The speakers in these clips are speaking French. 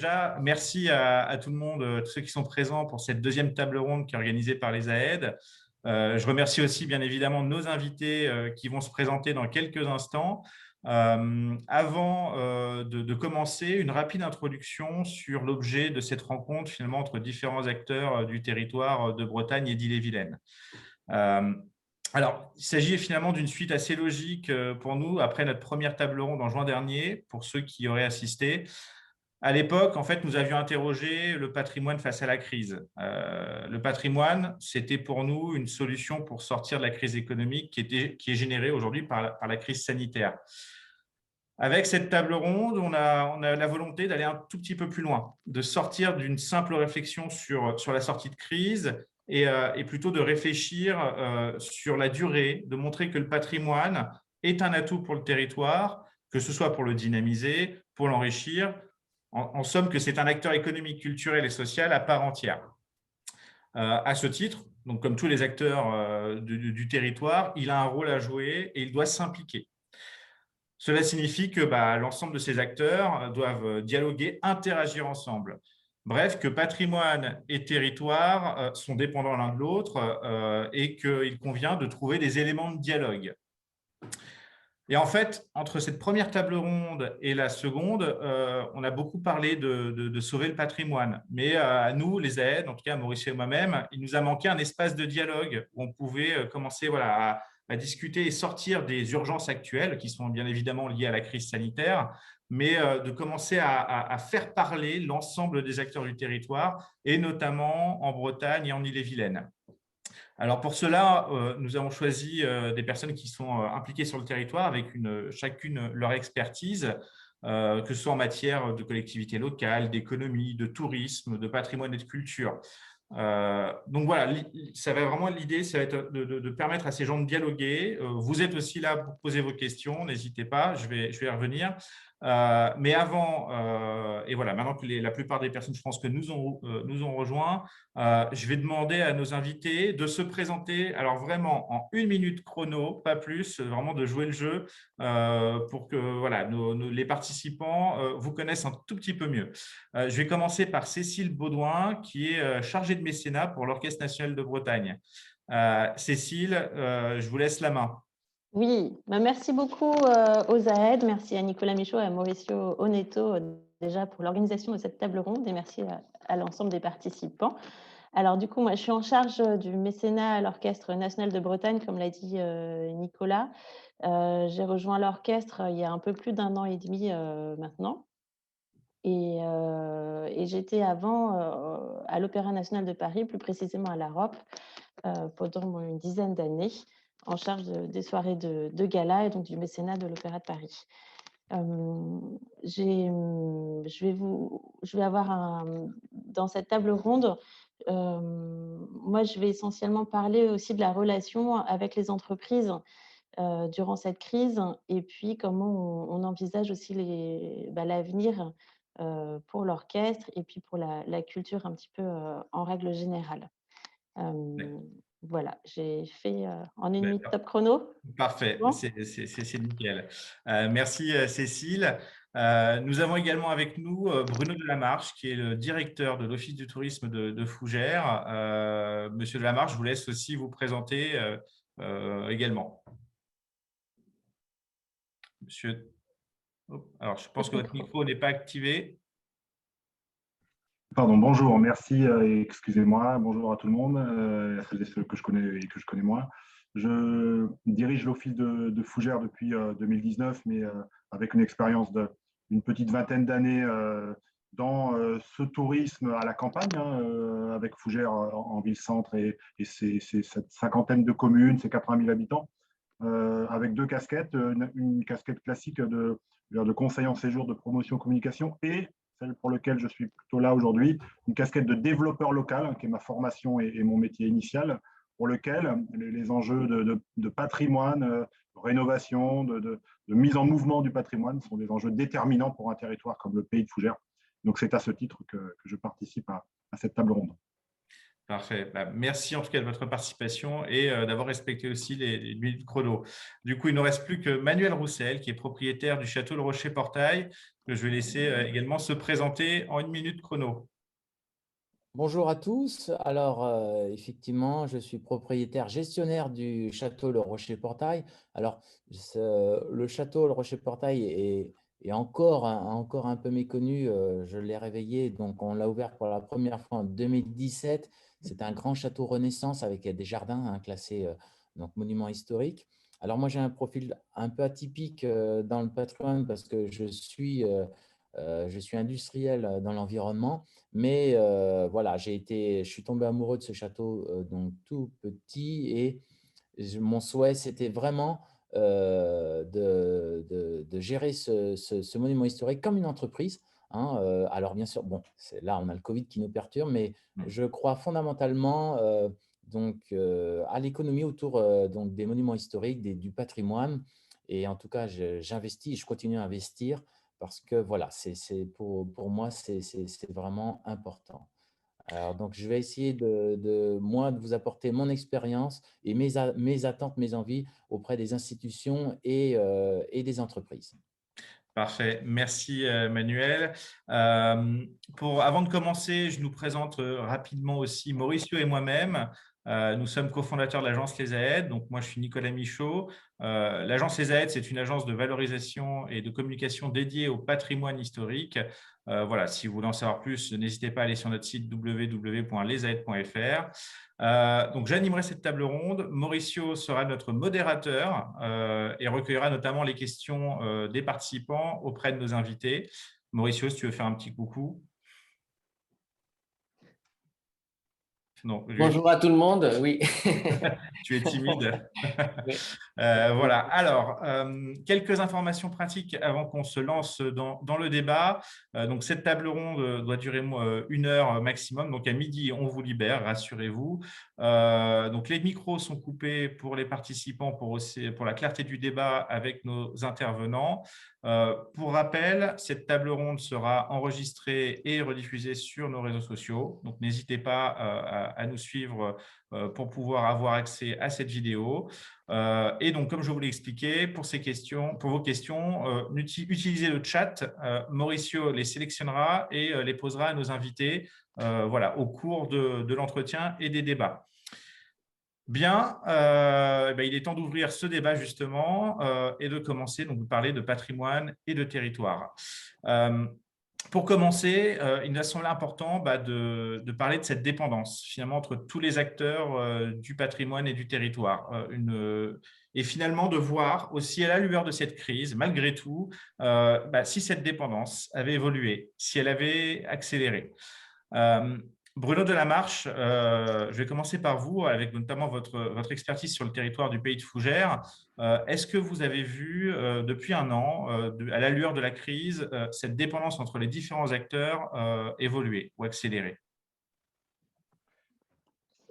déjà, merci à tout le monde, tous ceux qui sont présents pour cette deuxième table ronde qui est organisée par les AED. Je remercie aussi bien évidemment nos invités qui vont se présenter dans quelques instants. Avant de commencer, une rapide introduction sur l'objet de cette rencontre finalement entre différents acteurs du territoire de Bretagne et d'Ille-et-Vilaine. Alors, il s'agit finalement d'une suite assez logique pour nous après notre première table ronde en juin dernier, pour ceux qui y auraient assisté. À l'époque, en fait, nous avions interrogé le patrimoine face à la crise. Le patrimoine, c'était pour nous une solution pour sortir de la crise économique qui est générée aujourd'hui par la crise sanitaire. Avec cette table ronde, on a la volonté d'aller un tout petit peu plus loin, de sortir d'une simple réflexion sur la sortie de crise et plutôt de réfléchir sur la durée, de montrer que le patrimoine est un atout pour le territoire, que ce soit pour le dynamiser, pour l'enrichir, en somme que c'est un acteur économique, culturel et social à part entière. À ce titre, donc comme tous les acteurs du territoire, il a un rôle à jouer et il doit s'impliquer. Cela signifie que l'ensemble de ces acteurs doivent dialoguer, interagir ensemble. Bref, que patrimoine et territoire sont dépendants l'un de l'autre et qu'il convient de trouver des éléments de dialogue. Et en fait, entre cette première table ronde et la seconde, on a beaucoup parlé de sauver le patrimoine. Mais à nous, les AED, en tout cas à Maurice et moi-même, il nous a manqué un espace de dialogue où on pouvait commencer à discuter et sortir des urgences actuelles qui sont bien évidemment liées à la crise sanitaire, mais de commencer à faire parler l'ensemble des acteurs du territoire, et notamment en Bretagne et en Ille-et-Vilaine. Alors pour cela, nous avons choisi des personnes qui sont impliquées sur le territoire avec chacune leur expertise, que ce soit en matière de collectivité locale, d'économie, de tourisme, de patrimoine et de culture. Donc voilà, ça va vraiment l'idée, ça va être de permettre à ces gens de dialoguer. Vous êtes aussi là pour poser vos questions, n'hésitez pas, je vais y revenir. Mais avant, et voilà, maintenant que la plupart des personnes, je pense que nous ont rejoints, je vais demander à nos invités de se présenter, alors vraiment en 1 minute chrono, pas plus, vraiment de jouer le jeu pour que voilà, les participants vous connaissent un tout petit peu mieux. Je vais commencer par Cécile Baudouin, qui est chargée de mécénat pour l'Orchestre national de Bretagne. Cécile, je vous laisse la main. Oui, merci beaucoup aux AED, merci à Nicolas Michaud et à Mauricio Oneto déjà pour l'organisation de cette table ronde et merci à l'ensemble des participants. Alors du coup, moi je suis en charge du mécénat à l'Orchestre national de Bretagne, comme l'a dit Nicolas. J'ai rejoint l'orchestre il y a un peu plus d'1 an et demi maintenant. Et j'étais avant à l'Opéra national de Paris, plus précisément à la ROP, pendant une dizaine d'années, en charge des soirées de gala et donc du mécénat de l'Opéra de Paris. Je vais avoir dans cette table ronde, moi je vais essentiellement parler aussi de la relation avec les entreprises durant cette crise et puis comment on envisage aussi l'avenir pour l'orchestre et puis pour la culture un petit peu en règle générale. Voilà, j'ai fait en 1 minute top chrono. Parfait, Bon. c'est nickel. Merci Cécile. Nous avons également avec nous Bruno Delamarche, qui est le directeur de l'Office du tourisme de Fougères. Monsieur Delamarche, je vous laisse aussi vous présenter également. Monsieur, alors je pense que votre micro n'est pas activé. Pardon, bonjour, merci et excusez-moi, bonjour à tout le monde, à celles et ceux que je connais et que je connais moins. Je dirige l'Office de Fougères depuis 2019, mais avec une expérience d'une petite vingtaine d'années dans ce tourisme à la campagne, avec Fougères en ville-centre et cette cinquantaine de communes, ces 80 000 habitants, avec 2 casquettes, une casquette classique de conseil en séjour de promotion communication et celle pour laquelle je suis plutôt là aujourd'hui, une casquette de développeur local, qui est ma formation et mon métier initial, pour lequel les enjeux de patrimoine, de rénovation, de mise en mouvement du patrimoine sont des enjeux déterminants pour un territoire comme le pays de Fougères. Donc c'est à ce titre que je participe à cette table ronde. Parfait. Bah, merci en tout cas de votre participation et d'avoir respecté aussi les minutes chrono. Du coup, il ne nous reste plus que Manuel Roussel, qui est propriétaire du château Le Rocher-Portail, que je vais laisser également se présenter en 1 minute chrono. Bonjour à tous. Alors, effectivement, je suis propriétaire gestionnaire du château Le Rocher-Portail. Alors, le château Le Rocher-Portail est encore, encore un peu méconnu. Je l'ai réveillé, donc on l'a ouvert pour la première fois en 2017. C'est un grand château Renaissance avec des jardins classés donc monument historique. Alors, moi, j'ai un profil un peu atypique dans le patrimoine parce que je suis industriel dans l'environnement. Mais voilà, je suis tombé amoureux de ce château donc tout petit et mon souhait, c'était vraiment de gérer ce monument historique comme une entreprise. Hein. Alors bien sûr, bon, là, on a le Covid qui nous perturbe, mais je crois fondamentalement à l'économie autour donc des monuments historiques, du patrimoine. Et en tout cas, j'investis et je continue à investir parce que voilà, pour moi, c'est vraiment important. Alors, donc, je vais essayer moi, de vous apporter mon expérience et mes attentes, mes envies auprès des institutions et des entreprises. Parfait. Merci, Manuel. Avant de commencer, je nous présente rapidement aussi Mauricio et moi-même. Nous sommes cofondateurs de l'agence Les Aèdes. Donc, moi, je suis Nicolas Michaud. L'agence Les Aèdes, c'est une agence de valorisation et de communication dédiée au patrimoine historique. Voilà, si vous voulez en savoir plus, n'hésitez pas à aller sur notre site www.lesaedes.fr. Donc, j'animerai cette table ronde. Mauricio sera notre modérateur et recueillera notamment les questions des participants auprès de nos invités. Mauricio, si tu veux faire un petit coucou. Non, Bonjour à tout le monde, oui. Tu es timide. Oui. Voilà. Alors, quelques informations pratiques avant qu'on se lance dans le débat. Donc, cette table ronde doit durer 1 heure maximum. Donc, à midi, on vous libère, rassurez-vous. Donc, les micros sont coupés pour les participants pour la clarté du débat avec nos intervenants. Pour rappel, cette table ronde sera enregistrée et rediffusée sur nos réseaux sociaux. Donc, n'hésitez pas à nous suivre pour pouvoir avoir accès à cette vidéo. Et donc, comme je vous l'ai expliqué, pour vos questions, utilisez le chat. Mauricio les sélectionnera et les posera à nos invités voilà, au cours de l'entretien et des débats. Bien, il est temps d'ouvrir ce débat justement et de commencer donc de parler de patrimoine et de territoire. Pour commencer, il nous a semblé important de parler de cette dépendance finalement entre tous les acteurs du patrimoine et du territoire. Et finalement de voir aussi à la lueur de cette crise, malgré tout, si cette dépendance avait évolué, si elle avait accéléré. Bruno Delamarche, je vais commencer par vous, avec notamment votre expertise sur le territoire du pays de Fougères. Est-ce que vous avez vu depuis 1 an, à la lueur de la crise, cette dépendance entre les différents acteurs évoluer ou accélérer?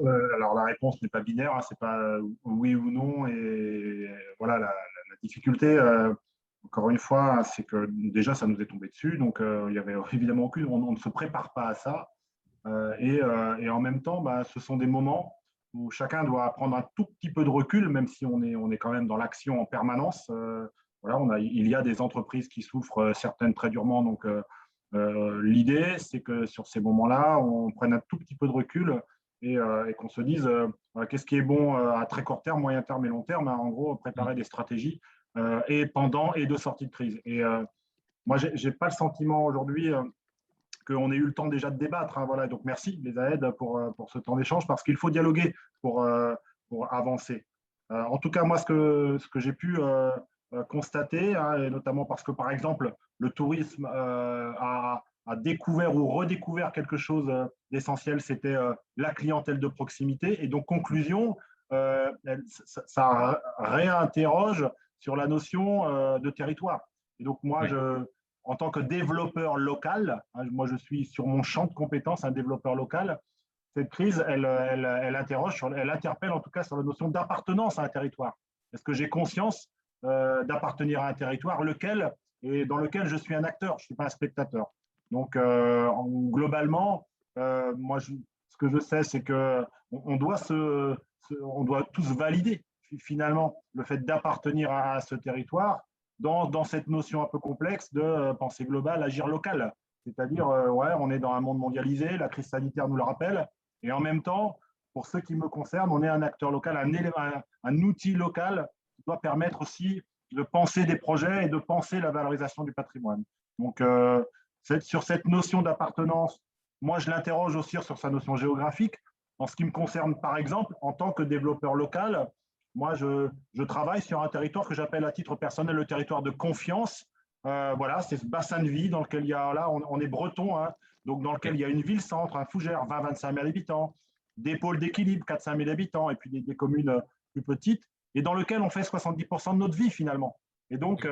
Alors la réponse n'est pas binaire, hein, c'est pas oui ou non. Et voilà, la difficulté, encore une fois, c'est que déjà ça nous est tombé dessus, donc il y avait évidemment on ne se prépare pas à ça. Et en même temps, ce sont des moments où chacun doit prendre un tout petit peu de recul, même si on est quand même dans l'action en permanence. Voilà, il y a des entreprises qui souffrent, certaines très durement. Donc, l'idée, c'est que sur ces moments-là, on prenne un tout petit peu de recul et qu'on se dise qu'est-ce qui est bon à très court terme, moyen terme et long terme. En gros, préparer des stratégies et pendant et de sortie de crise. Et moi, je n'ai pas le sentiment aujourd'hui qu'on ait eu le temps déjà de débattre. Hein, voilà. Donc, merci les AED pour ce temps d'échange parce qu'il faut dialoguer pour avancer. En tout cas, moi, ce que j'ai pu constater, hein, et notamment parce que, par exemple, le tourisme a découvert ou redécouvert quelque chose d'essentiel, c'était la clientèle de proximité. Et donc, conclusion, ça réinterroge sur la notion de territoire. Et donc, moi, en tant que développeur local, hein, moi je suis sur mon champ de compétences un développeur local, cette crise, elle interpelle en tout cas sur la notion d'appartenance à un territoire. Est-ce que j'ai conscience d'appartenir à un territoire et dans lequel je suis un acteur, je ne suis pas un spectateur. Donc globalement, moi, ce que je sais, c'est qu'on doit, on doit tous valider finalement le fait d'appartenir à ce territoire dans cette notion un peu complexe de pensée globale, agir local. C'est-à-dire, ouais, on est dans un monde mondialisé, la crise sanitaire nous le rappelle, et en même temps, pour ce qui me concerne, on est un acteur local, un outil local qui doit permettre aussi de penser des projets et de penser la valorisation du patrimoine. Donc, sur cette notion d'appartenance, moi, je l'interroge aussi sur sa notion géographique. En ce qui me concerne, par exemple, en tant que développeur local, moi, je travaille sur un territoire que j'appelle à titre personnel le territoire de confiance. Voilà, c'est ce bassin de vie dans lequel il y a, là, on est breton, hein, donc dans lequel il y a une ville-centre, un Fougères, 20-25 000 habitants, des pôles d'équilibre, 4-5 000 habitants, et puis des communes plus petites, et dans lequel on fait 70% de notre vie finalement. Et donc,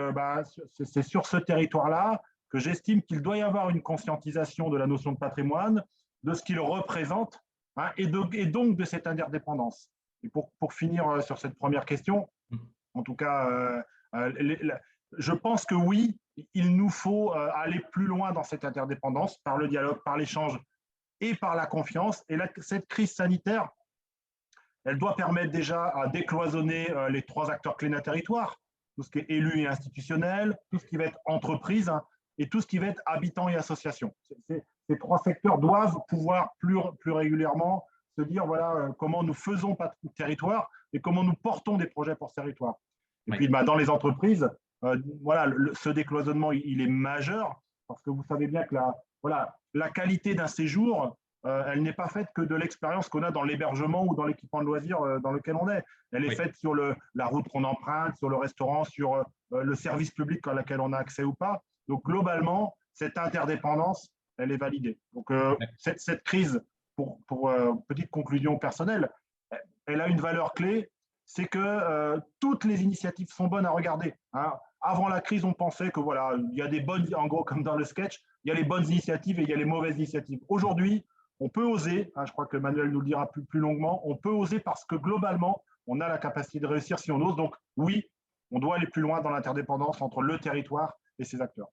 c'est sur ce territoire-là que j'estime qu'il doit y avoir une conscientisation de la notion de patrimoine, de ce qu'il représente, hein, et donc de cette interdépendance. Et pour finir sur cette première question, en tout cas, je pense que oui, il nous faut aller plus loin dans cette interdépendance par le dialogue, par l'échange et par la confiance. Et cette crise sanitaire, elle doit permettre déjà à décloisonner les trois acteurs clés d'un territoire, tout ce qui est élu et institutionnel, tout ce qui va être entreprise, hein, et tout ce qui va être habitants et associations. Ces trois secteurs doivent pouvoir plus régulièrement se dire voilà comment nous faisons territoire et comment nous portons des projets pour ce territoire. Et puis dans les entreprises, voilà, ce décloisonnement il est majeur parce que vous savez bien que la qualité d'un séjour, elle n'est pas faite que de l'expérience qu'on a dans l'hébergement ou dans l'équipement de loisirs dans lequel on est. Elle est faite sur la route qu'on emprunte, sur le restaurant, sur le service public à laquelle on a accès ou pas. Donc globalement, cette interdépendance, elle est validée. Donc cette crise, pour petite conclusion personnelle, elle a une valeur clé, c'est que toutes les initiatives sont bonnes à regarder. Hein. Avant la crise, on pensait que voilà, il y a des bonnes, en gros comme dans le sketch, il y a les bonnes initiatives et il y a les mauvaises initiatives. Aujourd'hui, on peut oser, hein, je crois que Manuel nous le dira plus longuement, on peut oser parce que globalement, on a la capacité de réussir si on ose. Donc oui, on doit aller plus loin dans l'interdépendance entre le territoire et ses acteurs.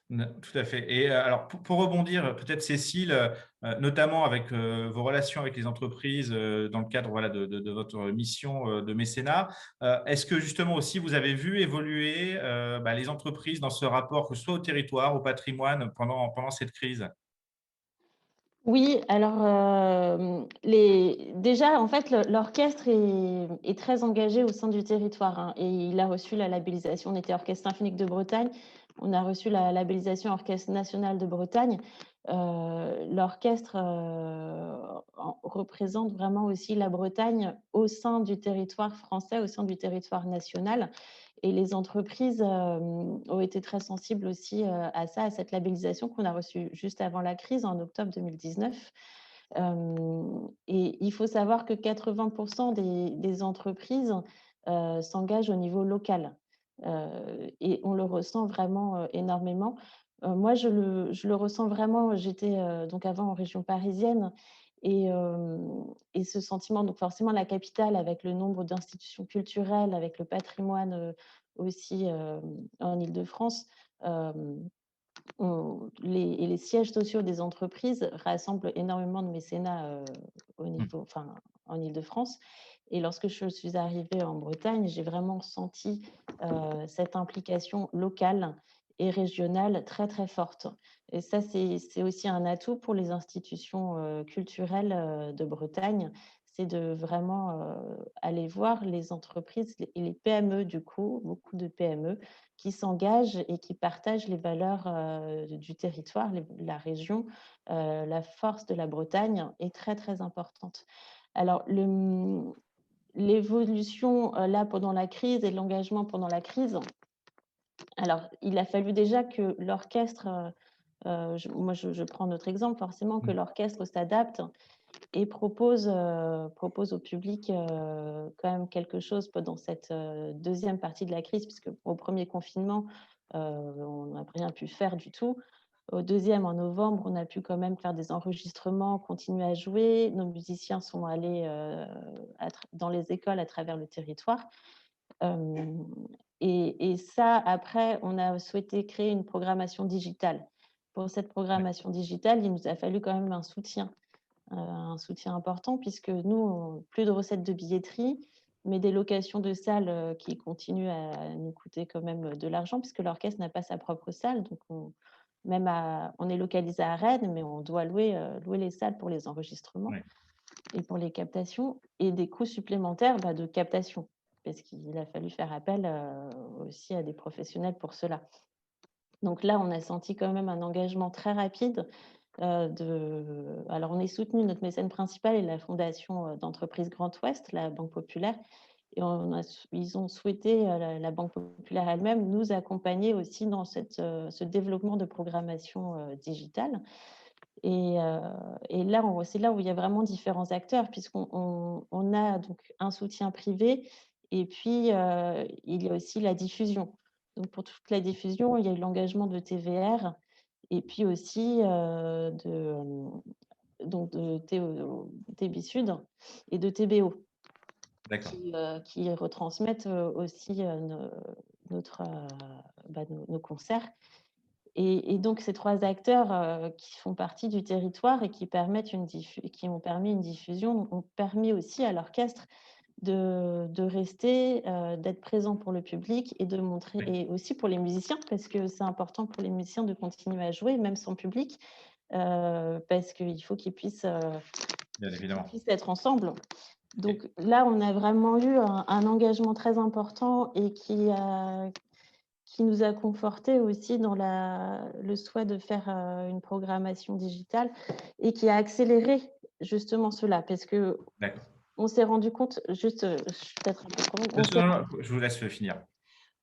Tout à fait. Et alors, pour rebondir, peut-être Cécile, notamment avec vos relations avec les entreprises dans le cadre voilà, de votre mission de mécénat, est-ce que justement aussi vous avez vu évoluer les entreprises dans ce rapport, que ce soit au territoire, au patrimoine, pendant cette crise? Oui, alors déjà, en fait, l'orchestre est très engagé au sein du territoire, hein, et il a reçu la labellisation. On était Orchestre symphonique de Bretagne, on a reçu la labellisation Orchestre national de Bretagne. L'orchestre représente vraiment aussi la Bretagne au sein du territoire français, au sein du territoire national. Et les entreprises ont été très sensibles aussi à ça, à cette labellisation qu'on a reçue juste avant la crise, en octobre 2019. Et il faut savoir que 80% des entreprises s'engagent au niveau local. Et on le ressent vraiment énormément. Moi, je le ressens vraiment. J'étais donc avant en région parisienne. Et ce sentiment, donc forcément la capitale avec le nombre d'institutions culturelles, avec le patrimoine aussi en Île-de-France, les sièges sociaux des entreprises rassemblent énormément de mécénats en Île-de-France. Et lorsque je suis arrivée en Bretagne, j'ai vraiment senti cette implication locale et régionale très, très forte. Et ça, c'est aussi un atout pour les institutions culturelles de Bretagne, c'est de vraiment aller voir les entreprises et les PME, du coup, beaucoup de PME, qui s'engagent et qui partagent les valeurs du territoire, la région. La force de la Bretagne est très, très importante. Alors, l'évolution là pendant la crise et l'engagement pendant la crise, alors il a fallu déjà que l'orchestre, je prends notre exemple, forcément que l'orchestre s'adapte et propose au public quand même quelque chose pendant cette deuxième partie de la crise, puisque au premier confinement, on n'a rien pu faire du tout. Au deuxième, en novembre, on a pu quand même faire des enregistrements, continuer à jouer. Nos musiciens sont allés dans les écoles à travers le territoire. Et ça, après, on a souhaité créer une programmation digitale. Pour cette programmation digitale, il nous a fallu quand même un soutien un soutien important puisque nous, plus de recettes de billetterie, mais des locations de salles qui continuent à nous coûter quand même de l'argent puisque l'orchestre n'a pas sa propre salle. Donc, on est localisé à Rennes, mais on doit louer les salles pour les enregistrements Oui. et pour les captations et des coûts supplémentaires de captation parce qu'il a fallu faire appel aussi à des professionnels pour cela. Donc là, on a senti quand même un engagement très rapide. Alors, on est soutenu, notre mécène principal est la fondation d'entreprise Grand Ouest, la Banque Populaire. Et ils ont souhaité, la Banque Populaire elle-même, nous accompagner aussi dans ce développement de programmation digitale. Et là, c'est là où il y a vraiment différents acteurs, puisqu'on a donc un soutien privé et puis il y a aussi la diffusion. Donc pour toute la diffusion, il y a eu l'engagement de TVR et puis aussi de TB Sud et de TBO D'accord. qui retransmettent aussi nos concerts. Et donc, ces 3 acteurs qui font partie du territoire et qui ont permis une diffusion, ont permis aussi à l'orchestre de rester, d'être présent pour le public et de montrer, Oui, et aussi pour les musiciens, parce que c'est important pour les musiciens de continuer à jouer, même sans public, parce qu'il faut bien qu'ils évidemment. puissent être ensemble. Et- Donc là, on a vraiment eu un engagement très important et qui nous a confortés aussi dans le souhait de faire une programmation digitale et qui a accéléré justement cela. Parce D'accord. qu'on s'est rendu compte, juste, je suis peut-être un peu trop longue, Non, je vous laisse finir.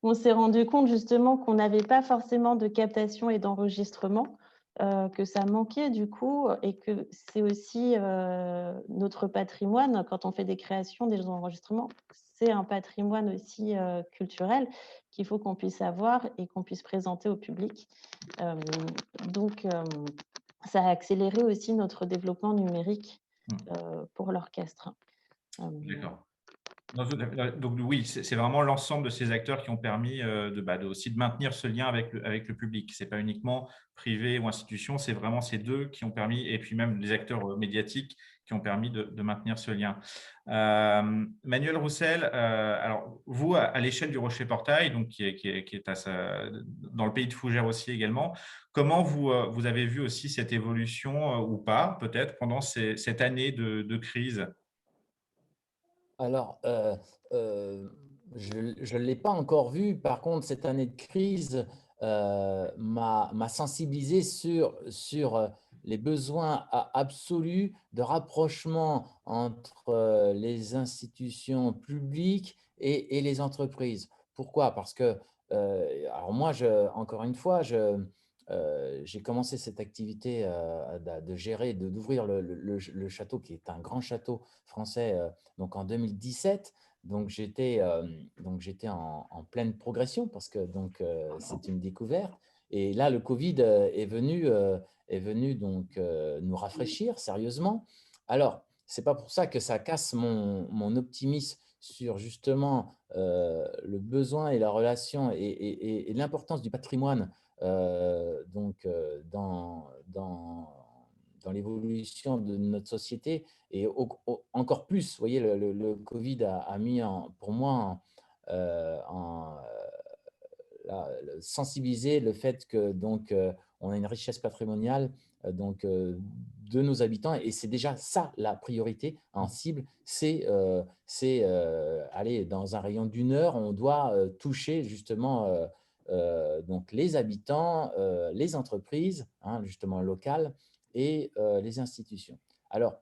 on s'est rendu compte justement qu'on n'avait pas forcément de captation et d'enregistrement, que ça manquait du coup, et que c'est aussi notre patrimoine. Quand on fait des créations, des enregistrements, c'est un patrimoine aussi culturel qu'il faut qu'on puisse avoir et qu'on puisse présenter au public. Euh, donc, ça a accéléré aussi notre développement numérique pour l'orchestre. D'accord. Donc oui, c'est vraiment l'ensemble de ces acteurs qui ont permis aussi de maintenir ce lien avec le public. Ce n'est pas uniquement privé ou institution, c'est vraiment ces deux qui ont permis, et puis même les acteurs médiatiques qui ont permis de maintenir ce lien. Manuel Roussel, alors vous, à l'échelle du Rocher-Portail, donc qui est dans le pays de Fougères aussi également, comment vous avez vu aussi cette évolution ou pas, peut-être, pendant cette année de crise? Alors, je ne l'ai pas encore vu. Par contre, cette année de crise m'a sensibilisé sur les besoins absolus de rapprochement entre les institutions publiques et les entreprises. Pourquoi? Parce que, alors moi, encore une fois, j'ai commencé cette activité de gérer, d'ouvrir le château, qui est un grand château français, donc en 2017. Donc j'étais en pleine progression parce que c'est une découverte. Et là, le Covid est venu donc nous rafraîchir sérieusement. Alors, c'est pas pour ça que ça casse mon optimisme sur justement le besoin et la relation et l'importance du patrimoine dans l'évolution de notre société. Et encore plus, vous voyez, le Covid a mis pour moi sensibiliser le fait que on a une richesse patrimoniale de nos habitants, et c'est déjà ça la priorité en cible, c'est aller dans un rayon d'1 heure, on doit toucher justement donc les habitants, les entreprises, hein, justement locales, et les institutions. Alors,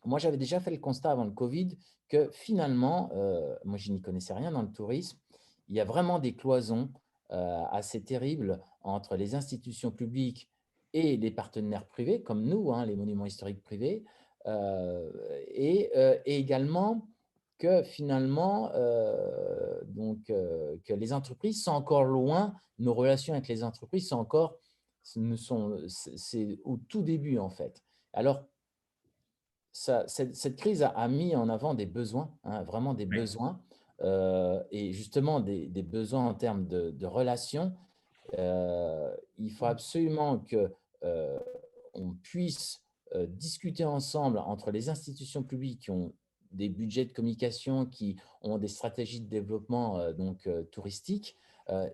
moi, j'avais déjà fait le constat avant le Covid que finalement, moi, je n'y connaissais rien dans le tourisme, il y a vraiment des cloisons assez terribles entre les institutions publiques et les partenaires privés, comme nous, hein, les monuments historiques privés, et également que finalement, que les entreprises sont encore loin, nos relations avec les entreprises c'est au tout début en fait. Alors, cette crise a mis en avant des besoins, hein, vraiment des Oui. besoins, et justement des besoins en termes de relations. Il faut absolument que on puisse discuter ensemble entre les institutions publiques qui ont des budgets de communication, qui ont des stratégies de développement touristique,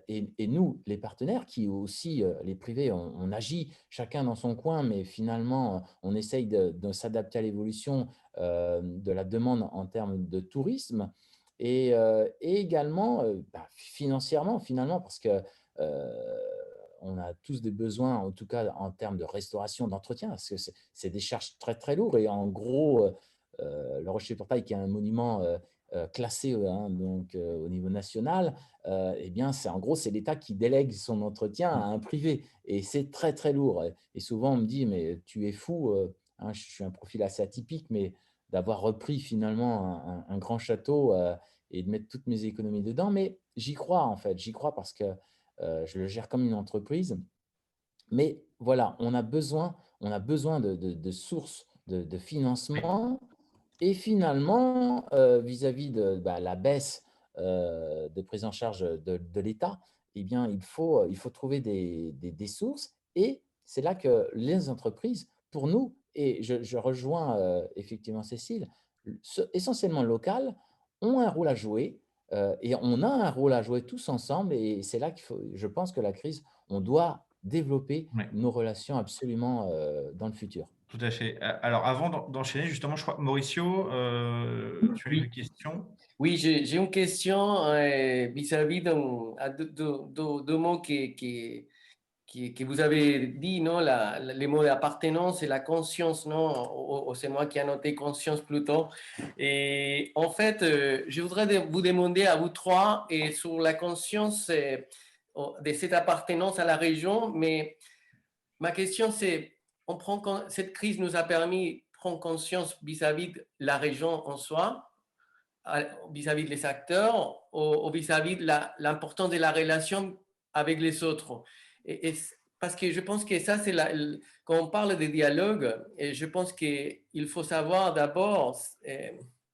et nous, les partenaires, qui aussi, les privés, on agit chacun dans son coin, mais finalement, on essaye de s'adapter à l'évolution de la demande en termes de tourisme, et également financièrement, finalement, parce que on a tous des besoins, en tout cas en termes de restauration, d'entretien, parce que c'est des charges très, très lourdes. Et en gros, le Rocher-Portail, qui est un monument classé donc, au niveau national, eh bien, en gros, c'est l'État qui délègue son entretien à un privé. Et c'est très, très lourd. Et souvent, on me dit, mais tu es fou, je suis un profil assez atypique, mais d'avoir repris finalement un grand château et de mettre toutes mes économies dedans. Mais j'y crois, en fait. J'y crois parce que je le gère comme une entreprise. Mais voilà, on a besoin de sources de financement. Et finalement, vis-à-vis de la baisse de prise en charge de l'État, eh bien, il faut trouver des sources. Et c'est là que les entreprises, pour nous, et je rejoins effectivement Cécile, essentiellement locales, ont un rôle à jouer. Et on a un rôle à jouer tous ensemble. Et c'est là je pense que la crise, on doit développer Ouais. nos relations absolument dans le futur. Tout à fait. Alors, avant d'enchaîner, justement, je crois, Mauricio, tu as une question? Oui, j'ai une question vis-à-vis de mots que vous avez dit, non? Les mots d'appartenance et la conscience, non? C'est moi qui ai noté conscience plutôt. Et en fait, je voudrais vous demander à vous trois et sur la conscience de cette appartenance à la région, mais ma question c'est, cette crise nous a permis de prendre conscience vis-à-vis de la région en soi, vis-à-vis des acteurs, ou vis-à-vis de l'importance de la relation avec les autres. Et parce que je pense que ça, c'est quand on parle de dialogue, et je pense qu'il faut savoir d'abord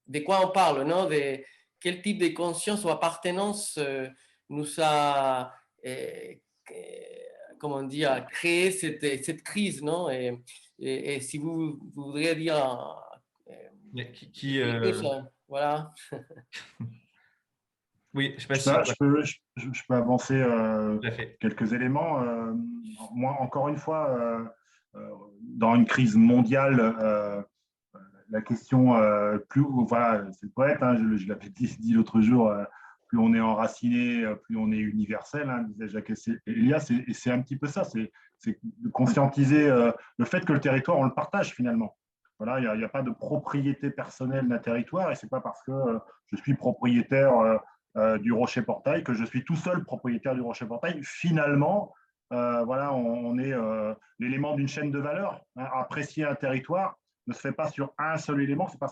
de quoi on parle, non? De quel type de conscience ou appartenance nous a, comment dire, créé cette crise, non? Et si vous voudriez dire quelque chose, voilà. Oui, je ne sais pas Je si… peux avancer Tout à fait. quelques éléments. Moi, encore une fois, dans une crise mondiale, la question voilà, c'est le poète, je l'avais dit l'autre jour, plus on est enraciné, plus on est universel, disait Jacques Elias, et c'est un petit peu ça, c'est de conscientiser le fait que le territoire, on le partage finalement. Voilà, il n'y a pas de propriété personnelle d'un territoire, et c'est pas parce que je suis propriétaire du Rocher-Portail que je suis tout seul propriétaire du Rocher-Portail. Finalement, voilà, on est l'élément d'une chaîne de valeur. Apprécier un territoire ne se fait pas sur un seul élément. C'est pas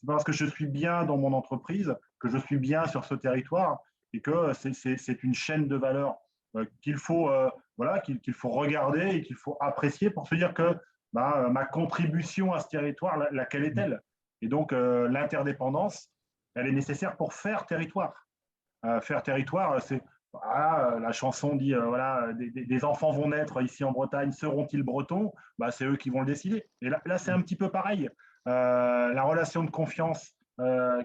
parce que je suis bien dans mon entreprise que je suis bien sur ce territoire, et que c'est une chaîne de valeur qu'il faut, voilà, qu'il faut regarder et qu'il faut apprécier pour se dire que ma contribution à ce territoire, laquelle est-elle? Et donc, l'interdépendance, elle est nécessaire pour faire territoire. Faire territoire, c'est… Voilà, la chanson dit voilà, des enfants vont naître ici en Bretagne, seront-ils bretons? C'est eux qui vont le décider. Et là c'est un petit peu pareil. La relation de confiance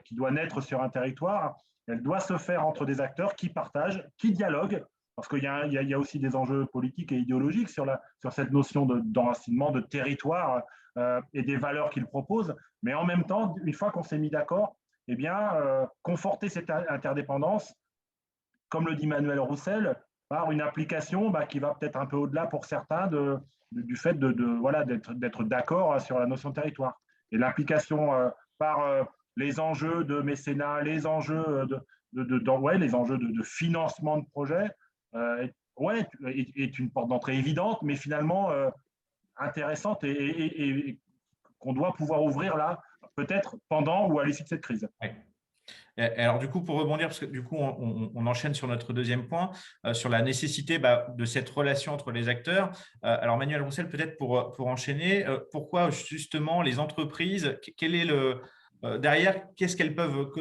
qui doit naître sur un territoire, elle doit se faire entre des acteurs qui partagent, qui dialoguent, parce qu'il y a aussi des enjeux politiques et idéologiques sur cette notion d'enracinement, de territoire et des valeurs qu'ils proposent. Mais en même temps, une fois qu'on s'est mis d'accord, eh bien, conforter cette interdépendance, comme le dit Manuel Roussel, par une application qui va peut-être un peu au-delà pour certains du fait voilà, d'être d'accord sur la notion de territoire. Et l'application par les enjeux de mécénat, les enjeux les enjeux de financement de projets, est une porte d'entrée évidente, mais finalement intéressante et qu'on doit pouvoir ouvrir là, peut-être pendant ou à l'issue de cette crise. Ouais. Alors, du coup, pour rebondir, parce que du coup, on enchaîne sur notre deuxième point, sur la nécessité de cette relation entre les acteurs. Alors, Manuel Roussel, peut-être pour enchaîner, pourquoi justement les entreprises, quel est derrière, qu'est-ce qu'elles peuvent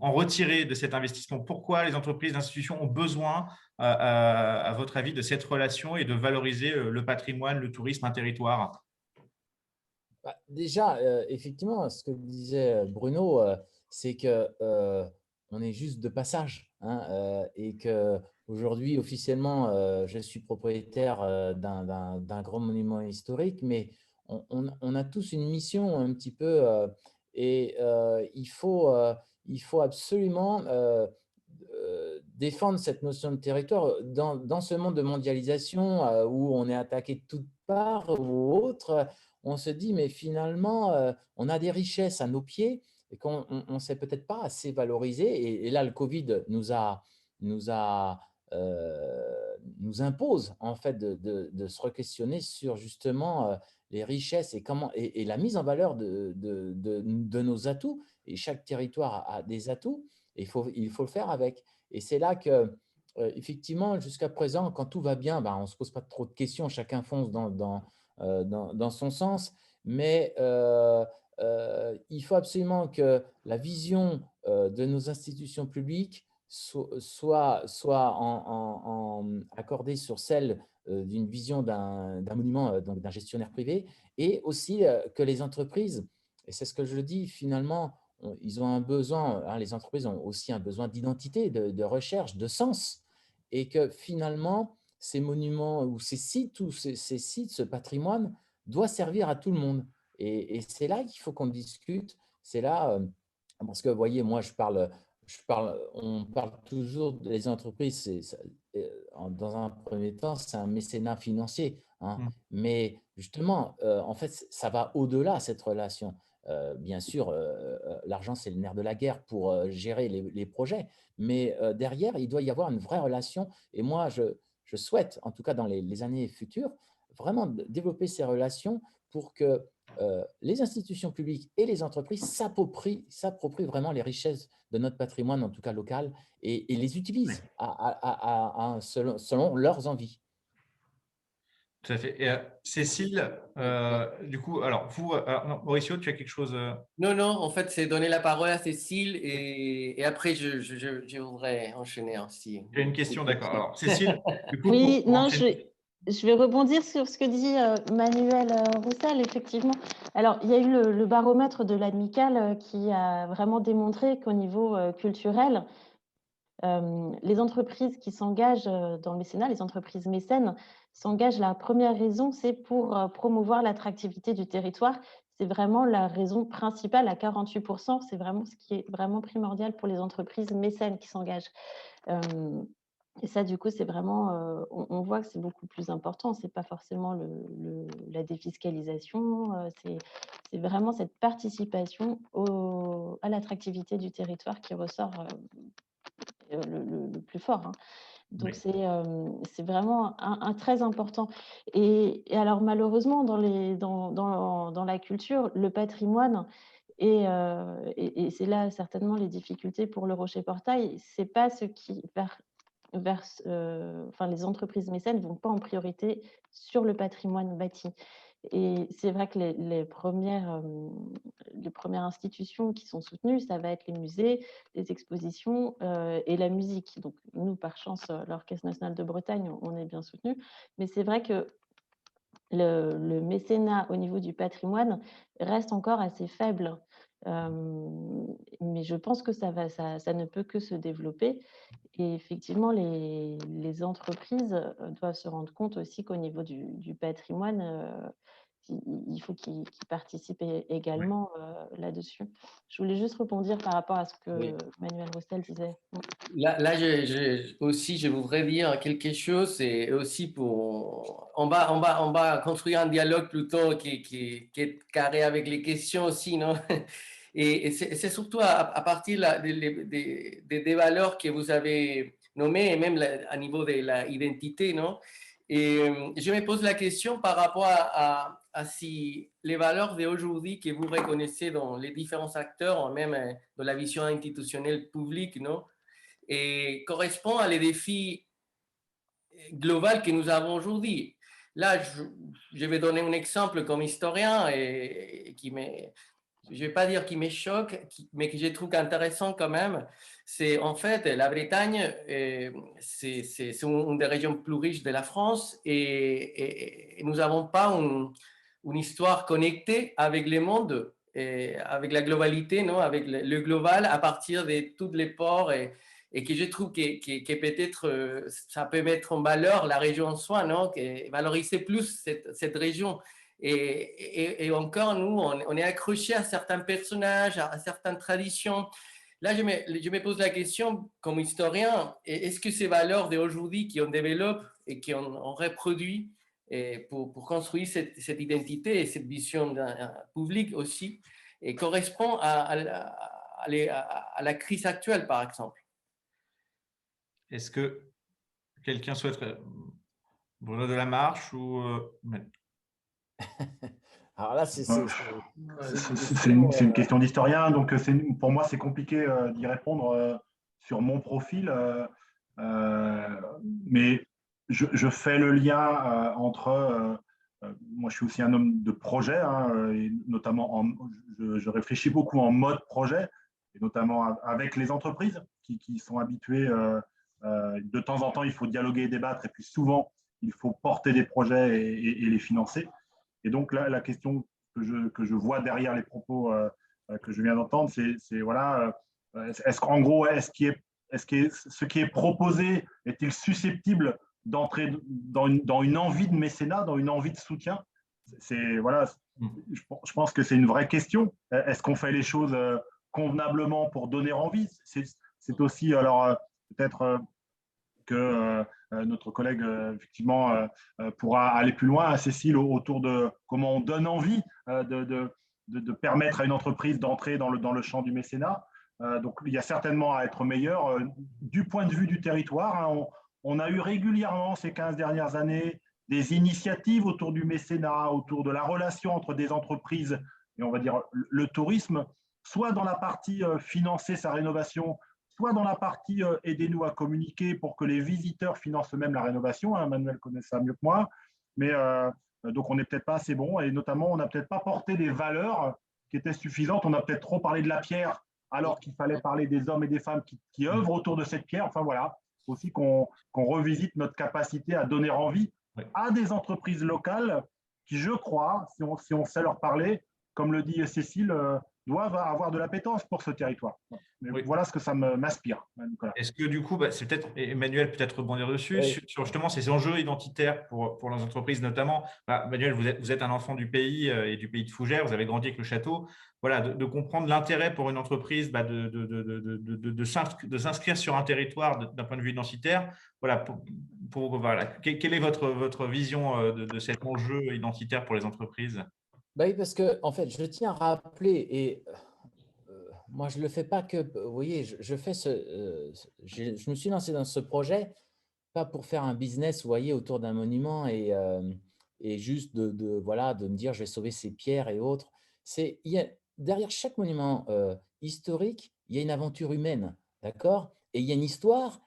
en retirer de cet investissement? Pourquoi les entreprises, les institutions ont besoin, à votre avis, de cette relation et de valoriser le patrimoine, le tourisme, un territoire? Déjà, effectivement, ce que disait Bruno, c'est que on est juste de passage, hein, et qu'aujourd'hui, officiellement, je suis propriétaire d'un grand monument historique, mais on a tous une mission un petit peu, et il faut absolument défendre cette notion de territoire dans ce monde de mondialisation où on est attaqué de toutes parts ou autre. On se dit, mais finalement, on a des richesses à nos pieds et qu'on ne sait peut-être pas assez valoriser. Et là, le Covid nous a, nous impose en fait de se re-questionner sur justement les richesses et, et la mise en valeur de nos atouts. Et chaque territoire a des atouts et il faut le faire avec. Et c'est là que, effectivement, jusqu'à présent, quand tout va bien, ben, on ne se pose pas trop de questions, chacun fonce dans son sens, mais il faut absolument que la vision de nos institutions publiques soit accordée sur celle d'une vision d'un monument, donc d'un gestionnaire privé, et aussi que les entreprises, et c'est ce que je dis finalement, ils ont un besoin, hein, les entreprises ont aussi un besoin d'identité, de recherche, de sens, et que finalement, ces monuments ou ces sites, ce patrimoine doit servir à tout le monde. Et c'est là qu'il faut qu'on discute. C'est là, parce que vous voyez, moi, on parle toujours des entreprises, dans un premier temps, c'est un mécénat financier, hein, mais justement, en fait, ça va au-delà cette relation. Bien sûr, l'argent, c'est le nerf de la guerre pour gérer les projets, mais derrière, il doit y avoir une vraie relation. Et moi, je souhaite, en tout cas dans les années futures, vraiment développer ces relations pour que les institutions publiques et les entreprises s'approprient vraiment les richesses de notre patrimoine, en tout cas local, et les utilisent selon leurs envies. Tout à fait. Et, Cécile, du coup, alors vous, non, Mauricio, tu as quelque chose Non, non, en fait, c'est donner la parole à Cécile et après, je voudrais enchaîner aussi. J'ai une question, d'accord. Alors, Cécile, du coup, oui, pour non, enchaîner. je vais rebondir sur ce que dit Manuel Roussel, effectivement. Alors, il y a eu le baromètre de l'Amicale qui a vraiment démontré qu'au niveau culturel, les entreprises qui s'engagent dans le mécénat, les entreprises mécènes, s'engagent, la première raison, c'est pour promouvoir l'attractivité du territoire. C'est vraiment la raison principale à 48%. C'est vraiment ce qui est vraiment primordial pour les entreprises mécènes qui s'engagent. Et ça, du coup, c'est vraiment, on voit que c'est beaucoup plus important. C'est pas forcément la défiscalisation, c'est vraiment cette participation à l'attractivité du territoire qui ressort le plus fort, hein. Donc, Oui. c'est vraiment un très important. Et alors, malheureusement, dans la culture, le patrimoine, et c'est là certainement les difficultés pour le Rocher Portail, c'est pas ce qui enfin, les entreprises mécènes ne vont pas en priorité sur le patrimoine bâti. Et c'est vrai que les premières institutions qui sont soutenues, ça va être les musées, les expositions et la musique. Donc, nous, par chance, l'Orchestre national de Bretagne, on est bien soutenus. Mais c'est vrai que le mécénat au niveau du patrimoine reste encore assez faible. Mais je pense que ça ne peut que se développer. Et effectivement, les entreprises doivent se rendre compte aussi qu'au niveau du patrimoine, il faut qu'ils participent également là-dessus. Je voulais juste rebondir par rapport à ce que Manuel Roussel disait. Là aussi, je voudrais dire quelque chose, et aussi on va construire un dialogue plutôt qui est carré avec les questions aussi, non? Et c'est surtout à partir des valeurs que vous avez nommées, et même à niveau de l'identité, non? Et je me pose la question par rapport à si les valeurs d'aujourd'hui que vous reconnaissez dans les différents acteurs, même dans la vision institutionnelle publique, non? Et correspond à les défis globaux que nous avons aujourd'hui. Là, je vais donner un exemple comme historien et je ne vais pas dire qui me choque, mais que je trouve intéressant quand même. C'est en fait la Bretagne, c'est une des régions plus riches de la France et nous n'avons pas une histoire connectée avec le monde, et avec la globalité, non, avec le global à partir de tous les ports et que je trouve que peut-être ça peut mettre en valeur la région en soi, non, valoriser plus cette région. Et encore, nous, on est accroché à certains personnages, à certaines traditions. Là, je me pose la question, comme historien, est-ce que ces valeurs d'aujourd'hui qu'on développe et qu'on reproduit pour construire cette identité et cette vision publique aussi, et correspond à la crise actuelle, par exemple? Est-ce que quelqu'un souhaite… Bruno Delamarche ou… Alors là, c'est une question d'historien, donc pour moi, c'est compliqué d'y répondre sur mon profil. Mais je fais le lien entre… moi, je suis aussi un homme de projet, hein, et notamment, je réfléchis beaucoup en mode projet, et notamment avec les entreprises qui sont habituées. De temps en temps, il faut dialoguer et débattre, et puis souvent, il faut porter des projets et les financer. Et donc, là, la question que je vois derrière les propos que je viens d'entendre, c'est voilà, est-ce qu'en gros, ce qui est proposé est-il susceptible d'entrer dans une envie de mécénat, dans une envie de soutien? Voilà, je pense que c'est une vraie question. Est-ce qu'on fait les choses convenablement pour donner envie? C'est aussi, alors, peut-être que notre collègue, effectivement, pourra aller plus loin, Cécile, autour de comment on donne envie de permettre à une entreprise d'entrer dans le champ du mécénat. Donc, il y a certainement à être meilleur. Du point de vue du territoire, hein, on a eu régulièrement ces 15 dernières années des initiatives autour du mécénat, autour de la relation entre des entreprises et on va dire le tourisme, soit dans la partie financer sa rénovation, soit dans la partie aidez-nous à communiquer pour que les visiteurs financent eux-mêmes la rénovation. Hein, Manuel connaît ça mieux que moi. Mais donc, on n'est peut-être pas assez bon. Et notamment, on n'a peut-être pas porté des valeurs qui étaient suffisantes. On a peut-être trop parlé de la pierre alors qu'il fallait parler des hommes et des femmes qui œuvrent autour de cette pierre. Enfin, voilà. Il faut aussi qu'on revisite notre capacité à donner envie à des entreprises locales qui, je crois, si on sait leur parler, comme le dit Cécile, doivent avoir de l'appétence pour ce territoire. Mais voilà ce que ça m'inspire, Nicolas. Est-ce que du coup, c'est peut-être Emmanuel peut-être rebondir dessus, sur justement ces enjeux identitaires pour les entreprises notamment. Manuel, vous êtes un enfant du pays et du pays de Fougères, vous avez grandi avec le château. Voilà, de comprendre l'intérêt pour une entreprise de s'inscrire sur un territoire d'un point de vue identitaire. Voilà, voilà. Quelle est votre vision de cet enjeu identitaire pour les entreprises? Oui, parce que en fait, je tiens à rappeler, et moi, je ne le fais pas que… Vous voyez, je me suis lancé dans ce projet, pas pour faire un business, vous voyez, autour d'un monument et juste voilà, de me dire, je vais sauver ces pierres et autres. Derrière chaque monument historique, il y a une aventure humaine, d'accord? Et il y a une histoire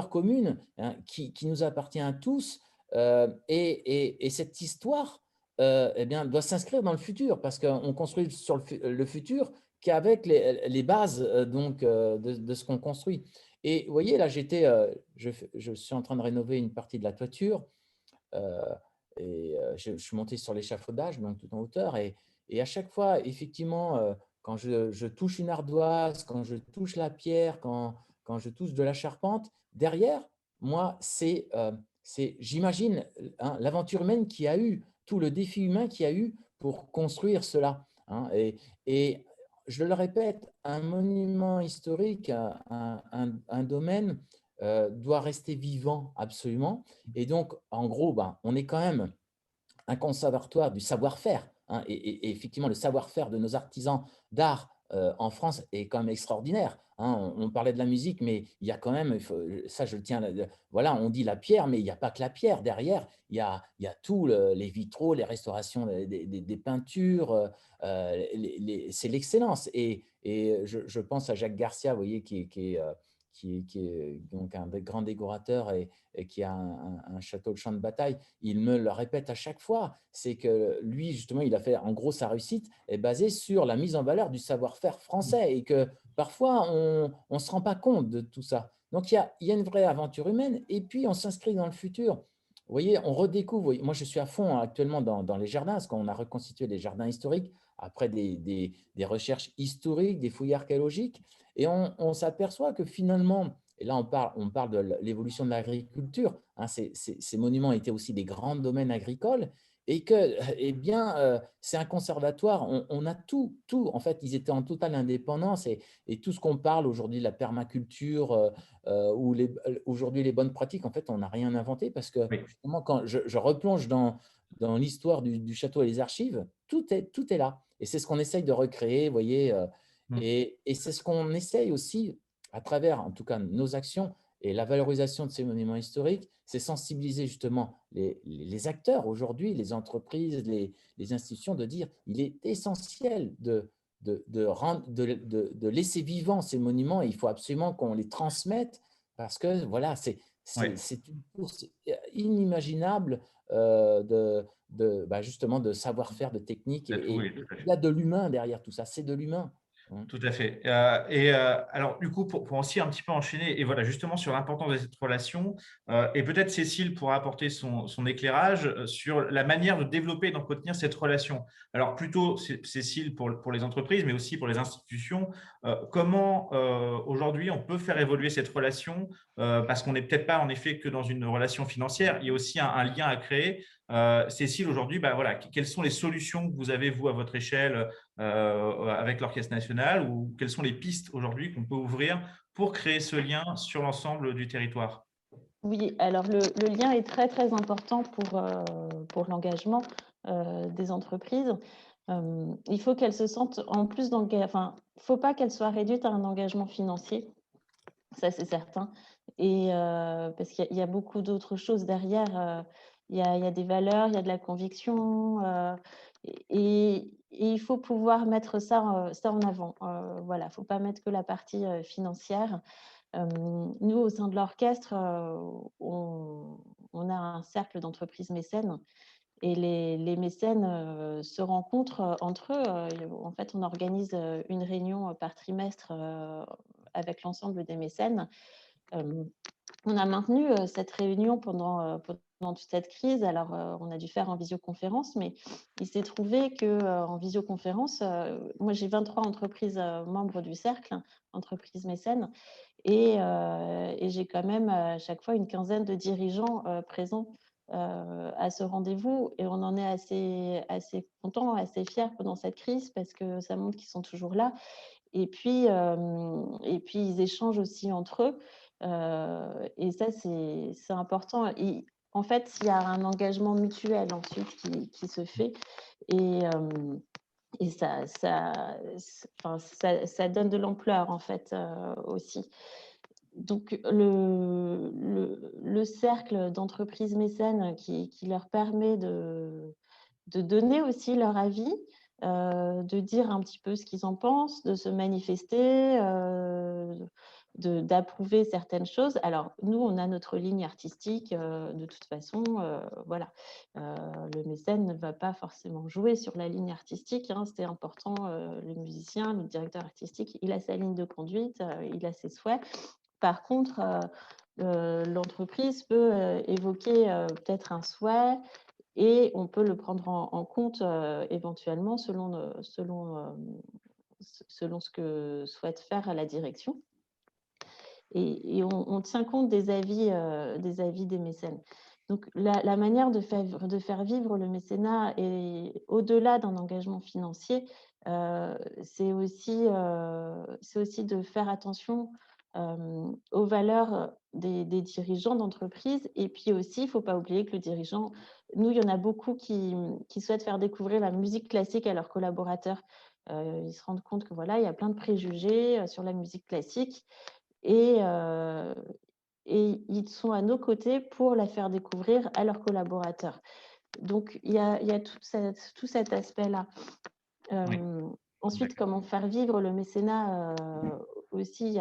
commune, hein, qui nous appartient à tous. Et cette histoire, eh bien, doit s'inscrire dans le futur, parce qu'on construit sur le futur qu'avec les bases de ce qu'on construit. Et vous voyez, là, je suis en train de rénover une partie de la toiture je suis monté sur l'échafaudage, donc tout en hauteur. Et à chaque fois, effectivement, quand je touche une ardoise, quand je touche la pierre, quand je touche de la charpente, derrière, moi, j'imagine, hein, l'aventure humaine qu'il y a eu, tout le défi humain qu'il y a eu pour construire cela. Hein. Et je le répète, un monument historique, un domaine doit rester vivant absolument. Et donc, en gros, on est quand même un conservatoire du savoir-faire. Hein, et effectivement, le savoir-faire de nos artisans d'art en France est quand même extraordinaire. Hein. On parlait de la musique, mais il y a quand même, ça je le tiens, voilà, on dit la pierre, mais il n'y a pas que la pierre. Derrière, il y a tout, les vitraux, les restaurations des peintures, c'est l'excellence. Et je pense à Jacques Garcia, vous voyez, qui est donc un grand décorateur et qui a un château de champ de bataille. Il me le répète à chaque fois, c'est que lui, justement, il a fait, en gros, sa réussite est basée sur la mise en valeur du savoir-faire français et que parfois, on ne se rend pas compte de tout ça. Donc, il y a une vraie aventure humaine et puis on s'inscrit dans le futur. vous voyez, on redécouvre. Moi, je suis à fond actuellement dans les jardins, parce qu'on a reconstitué des jardins historiques après des recherches historiques, des fouilles archéologiques, et on s'aperçoit que finalement, et là on parle de l'évolution de l'agriculture, hein, ces monuments étaient aussi des grands domaines agricoles, et que, eh bien, c'est un conservatoire, on a tout, en fait, ils étaient en totale indépendance, et tout ce qu'on parle aujourd'hui, la permaculture, ou aujourd'hui les bonnes pratiques, en fait, on n'a rien inventé, parce que Oui. justement, quand je replonge dans l'histoire du château et les archives, tout est là. Et c'est ce qu'on essaye de recréer, vous voyez, Mm. et c'est ce qu'on essaye aussi, à travers, en tout cas, nos actions et la valorisation de ces monuments historiques, c'est sensibiliser justement les acteurs aujourd'hui, les entreprises, les institutions, de dire il est essentiel de laisser vivants ces monuments, et il faut absolument qu'on les transmette, parce que voilà, c'est Ouais. une course inimaginable, justement de savoir-faire, de technique, Oui, et tout à il fait. y a de l'humain derrière tout ça, c'est de l'humain. Hein. Tout à fait. Alors, du coup, pour aussi un petit peu enchaîner, et voilà, justement sur l'importance de cette relation, et peut-être Cécile pourra apporter son éclairage sur la manière de développer et d'entretenir cette relation. Alors, plutôt Cécile pour les entreprises, mais aussi pour les institutions, comment aujourd'hui on peut faire évoluer cette relation, parce qu'on n'est peut-être pas en effet que dans une relation financière, il y a aussi un lien à créer. Cécile, aujourd'hui, voilà, quelles sont les solutions que vous avez, vous, à votre échelle, avec l'Orchestre national, ou quelles sont les pistes aujourd'hui qu'on peut ouvrir pour créer ce lien sur l'ensemble du territoire? Oui, alors le lien est très, très important pour l'engagement des entreprises. Il faut qu'elles se sentent en plus enfin, il ne faut pas qu'elles soient réduites à un engagement financier, ça c'est certain. Et parce qu'il y a beaucoup d'autres choses derrière. Il y a des valeurs, il y a de la conviction, et il faut pouvoir mettre ça en avant. Voilà, il ne faut pas mettre que la partie financière. Nous, au sein de l'orchestre, on a un cercle d'entreprises mécènes, et les mécènes se rencontrent entre eux. En fait, on organise une réunion par trimestre avec l'ensemble des mécènes. On a maintenu cette réunion pendant toute cette crise. Alors, on a dû faire en visioconférence, mais il s'est trouvé qu'en visioconférence, moi j'ai 23 entreprises membres du cercle, entreprises mécènes, et j'ai quand même à chaque fois une quinzaine de dirigeants présents à ce rendez-vous, et on en est assez contents, assez fiers pendant cette crise, parce que ça montre qu'ils sont toujours là. Et puis ils échangent aussi entre eux, et ça c'est important. En fait, il y a un engagement mutuel ensuite qui se fait, et ça donne de l'ampleur en fait aussi. Donc le cercle d'entreprises mécènes qui leur permet de donner aussi leur avis, de dire un petit peu ce qu'ils en pensent, de se manifester, d'approuver certaines choses. Alors nous, on a notre ligne artistique, de toute façon, voilà. Le mécène ne va pas forcément jouer sur la ligne artistique, hein, c'est important, le musicien, le directeur artistique, il a sa ligne de conduite, il a ses souhaits. Par contre, l'entreprise peut évoquer peut-être un souhait, et on peut le prendre en compte éventuellement selon ce que souhaite faire la direction. Et on tient compte des avis des mécènes. Donc la manière de faire vivre le mécénat, et au-delà d'un engagement financier, c'est aussi de faire attention aux valeurs des dirigeants d'entreprise. Et puis aussi, il ne faut pas oublier que le dirigeant, nous, il y en a beaucoup qui souhaitent faire découvrir la musique classique à leurs collaborateurs. Ils se rendent compte que voilà, il y a plein de préjugés sur la musique classique, et ils sont à nos côtés pour la faire découvrir à leurs collaborateurs. Donc, il y a tout cet aspect-là. Oui, Ensuite, d'accord. comment faire vivre le mécénat aussi,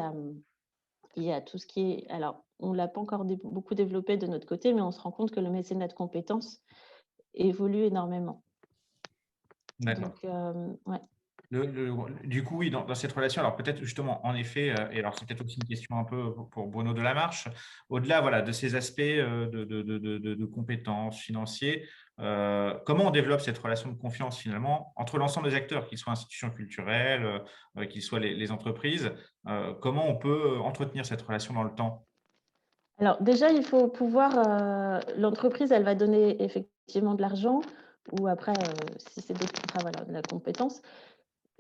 il y a tout ce qui est… Alors, on ne l'a pas encore beaucoup développé de notre côté, mais on se rend compte que le mécénat de compétences évolue énormément. D'accord. Donc, ouais. Du coup, oui, dans cette relation, alors peut-être justement, en effet, et alors c'est peut-être aussi une question un peu pour Bruno Delamarche, au-delà voilà, de ces aspects de compétences financiers, comment on développe cette relation de confiance finalement entre l'ensemble des acteurs, qu'ils soient institutions culturelles, qu'ils soient les entreprises, comment on peut entretenir cette relation dans le temps? Alors déjà, il faut pouvoir, l'entreprise, elle va donner effectivement de l'argent ou après, si c'est d'autres contrats, voilà, de la compétence.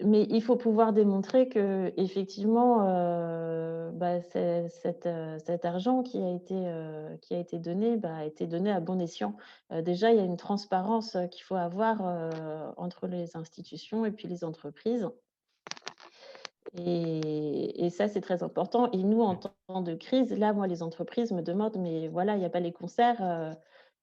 Mais il faut pouvoir démontrer qu'effectivement, bah, cet argent qui a été donné, bah, a été donné à bon escient. Déjà, il y a une transparence, qu'il faut avoir, entre les institutions et puis les entreprises. Et ça, c'est très important. Et nous, en temps de crise, là, moi, les entreprises me demandent: «Mais voilà, il y a pas les concerts,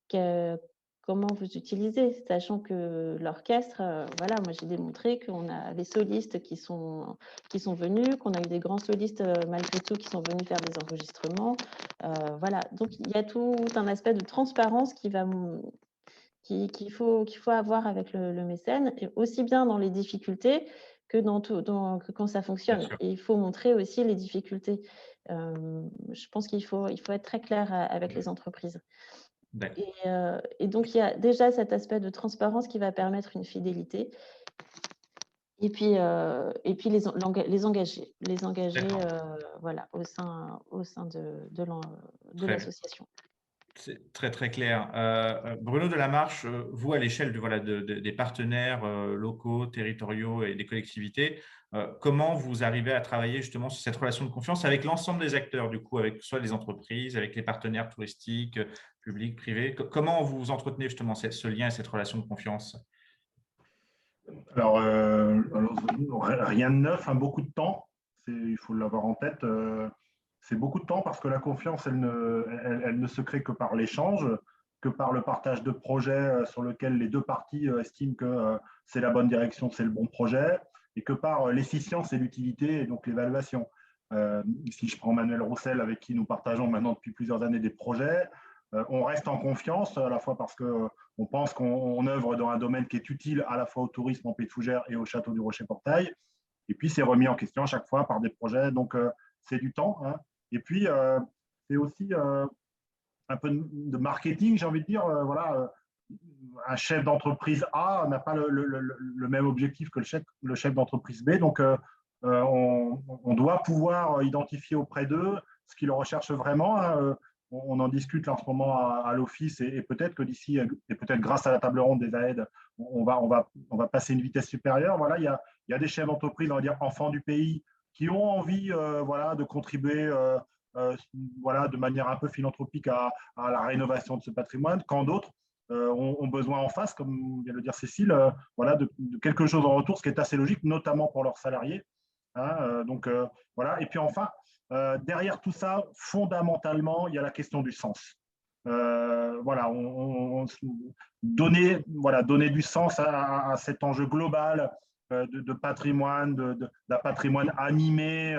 que comment vous utilisez?» Sachant que l'orchestre, voilà, moi, j'ai démontré qu'on a des solistes qui sont venus, qu'on a eu des grands solistes, malgré tout, qui sont venus faire des enregistrements. Voilà, donc il y a tout un aspect de transparence qui va, qu'il faut avoir avec le mécène, et aussi bien dans les difficultés que que quand ça Bien fonctionne. sûr. Et il faut montrer aussi les difficultés. Je pense il faut être très clair avec les entreprises. D'accord. Et donc il y a déjà cet aspect de transparence qui va permettre une fidélité, et puis les engager, D'accord. voilà, au sein de Très bien. l'association. C'est très, très clair. Bruno Delamarche, vous, à l'échelle voilà, des partenaires locaux, territoriaux et des collectivités, comment vous arrivez à travailler justement sur cette relation de confiance avec l'ensemble des acteurs, du coup, avec soit les entreprises, avec les partenaires touristiques, publics, privés? Comment vous entretenez justement ce lien et cette relation de confiance? Alors, rien de neuf, hein, beaucoup de temps. Il faut l'avoir en tête. C'est beaucoup de temps parce que la confiance, elle ne se crée que par l'échange, que par le partage de projets sur lequel les deux parties estiment que c'est la bonne direction, c'est le bon projet, et que par l'efficience et l'utilité, et donc l'évaluation. Si je prends Manuel Roussel, avec qui nous partageons maintenant depuis plusieurs années des projets, on reste en confiance, à la fois parce que on pense qu'on œuvre dans un domaine qui est utile à la fois au tourisme en Pays de Fougères et au château du Rocher-Portail. Et puis, c'est remis en question à chaque fois par des projets. Donc, c'est du temps, hein. Et puis, c'est aussi un peu de marketing, j'ai envie de dire. Voilà, un chef d'entreprise A n'a pas le même objectif que le chef d'entreprise B. Donc, on doit pouvoir identifier auprès d'eux ce qu'ils recherchent vraiment, hein. On en discute là en ce moment à l'office, et peut-être que d'ici, et peut-être grâce à la table ronde des AED, on va passer une vitesse supérieure. Voilà, il y a des chefs d'entreprise, on va dire enfants du pays, qui ont envie voilà, de contribuer voilà, de manière un peu philanthropique à la rénovation de ce patrimoine, quand d'autres ont besoin en face, comme vient de le dire Cécile, voilà, de quelque chose en retour, ce qui est assez logique, notamment pour leurs salariés, hein. Donc voilà. Et puis enfin, derrière tout ça, fondamentalement, il y a la question du sens. Voilà, donner du sens à cet enjeu global de patrimoine, d'un patrimoine animé,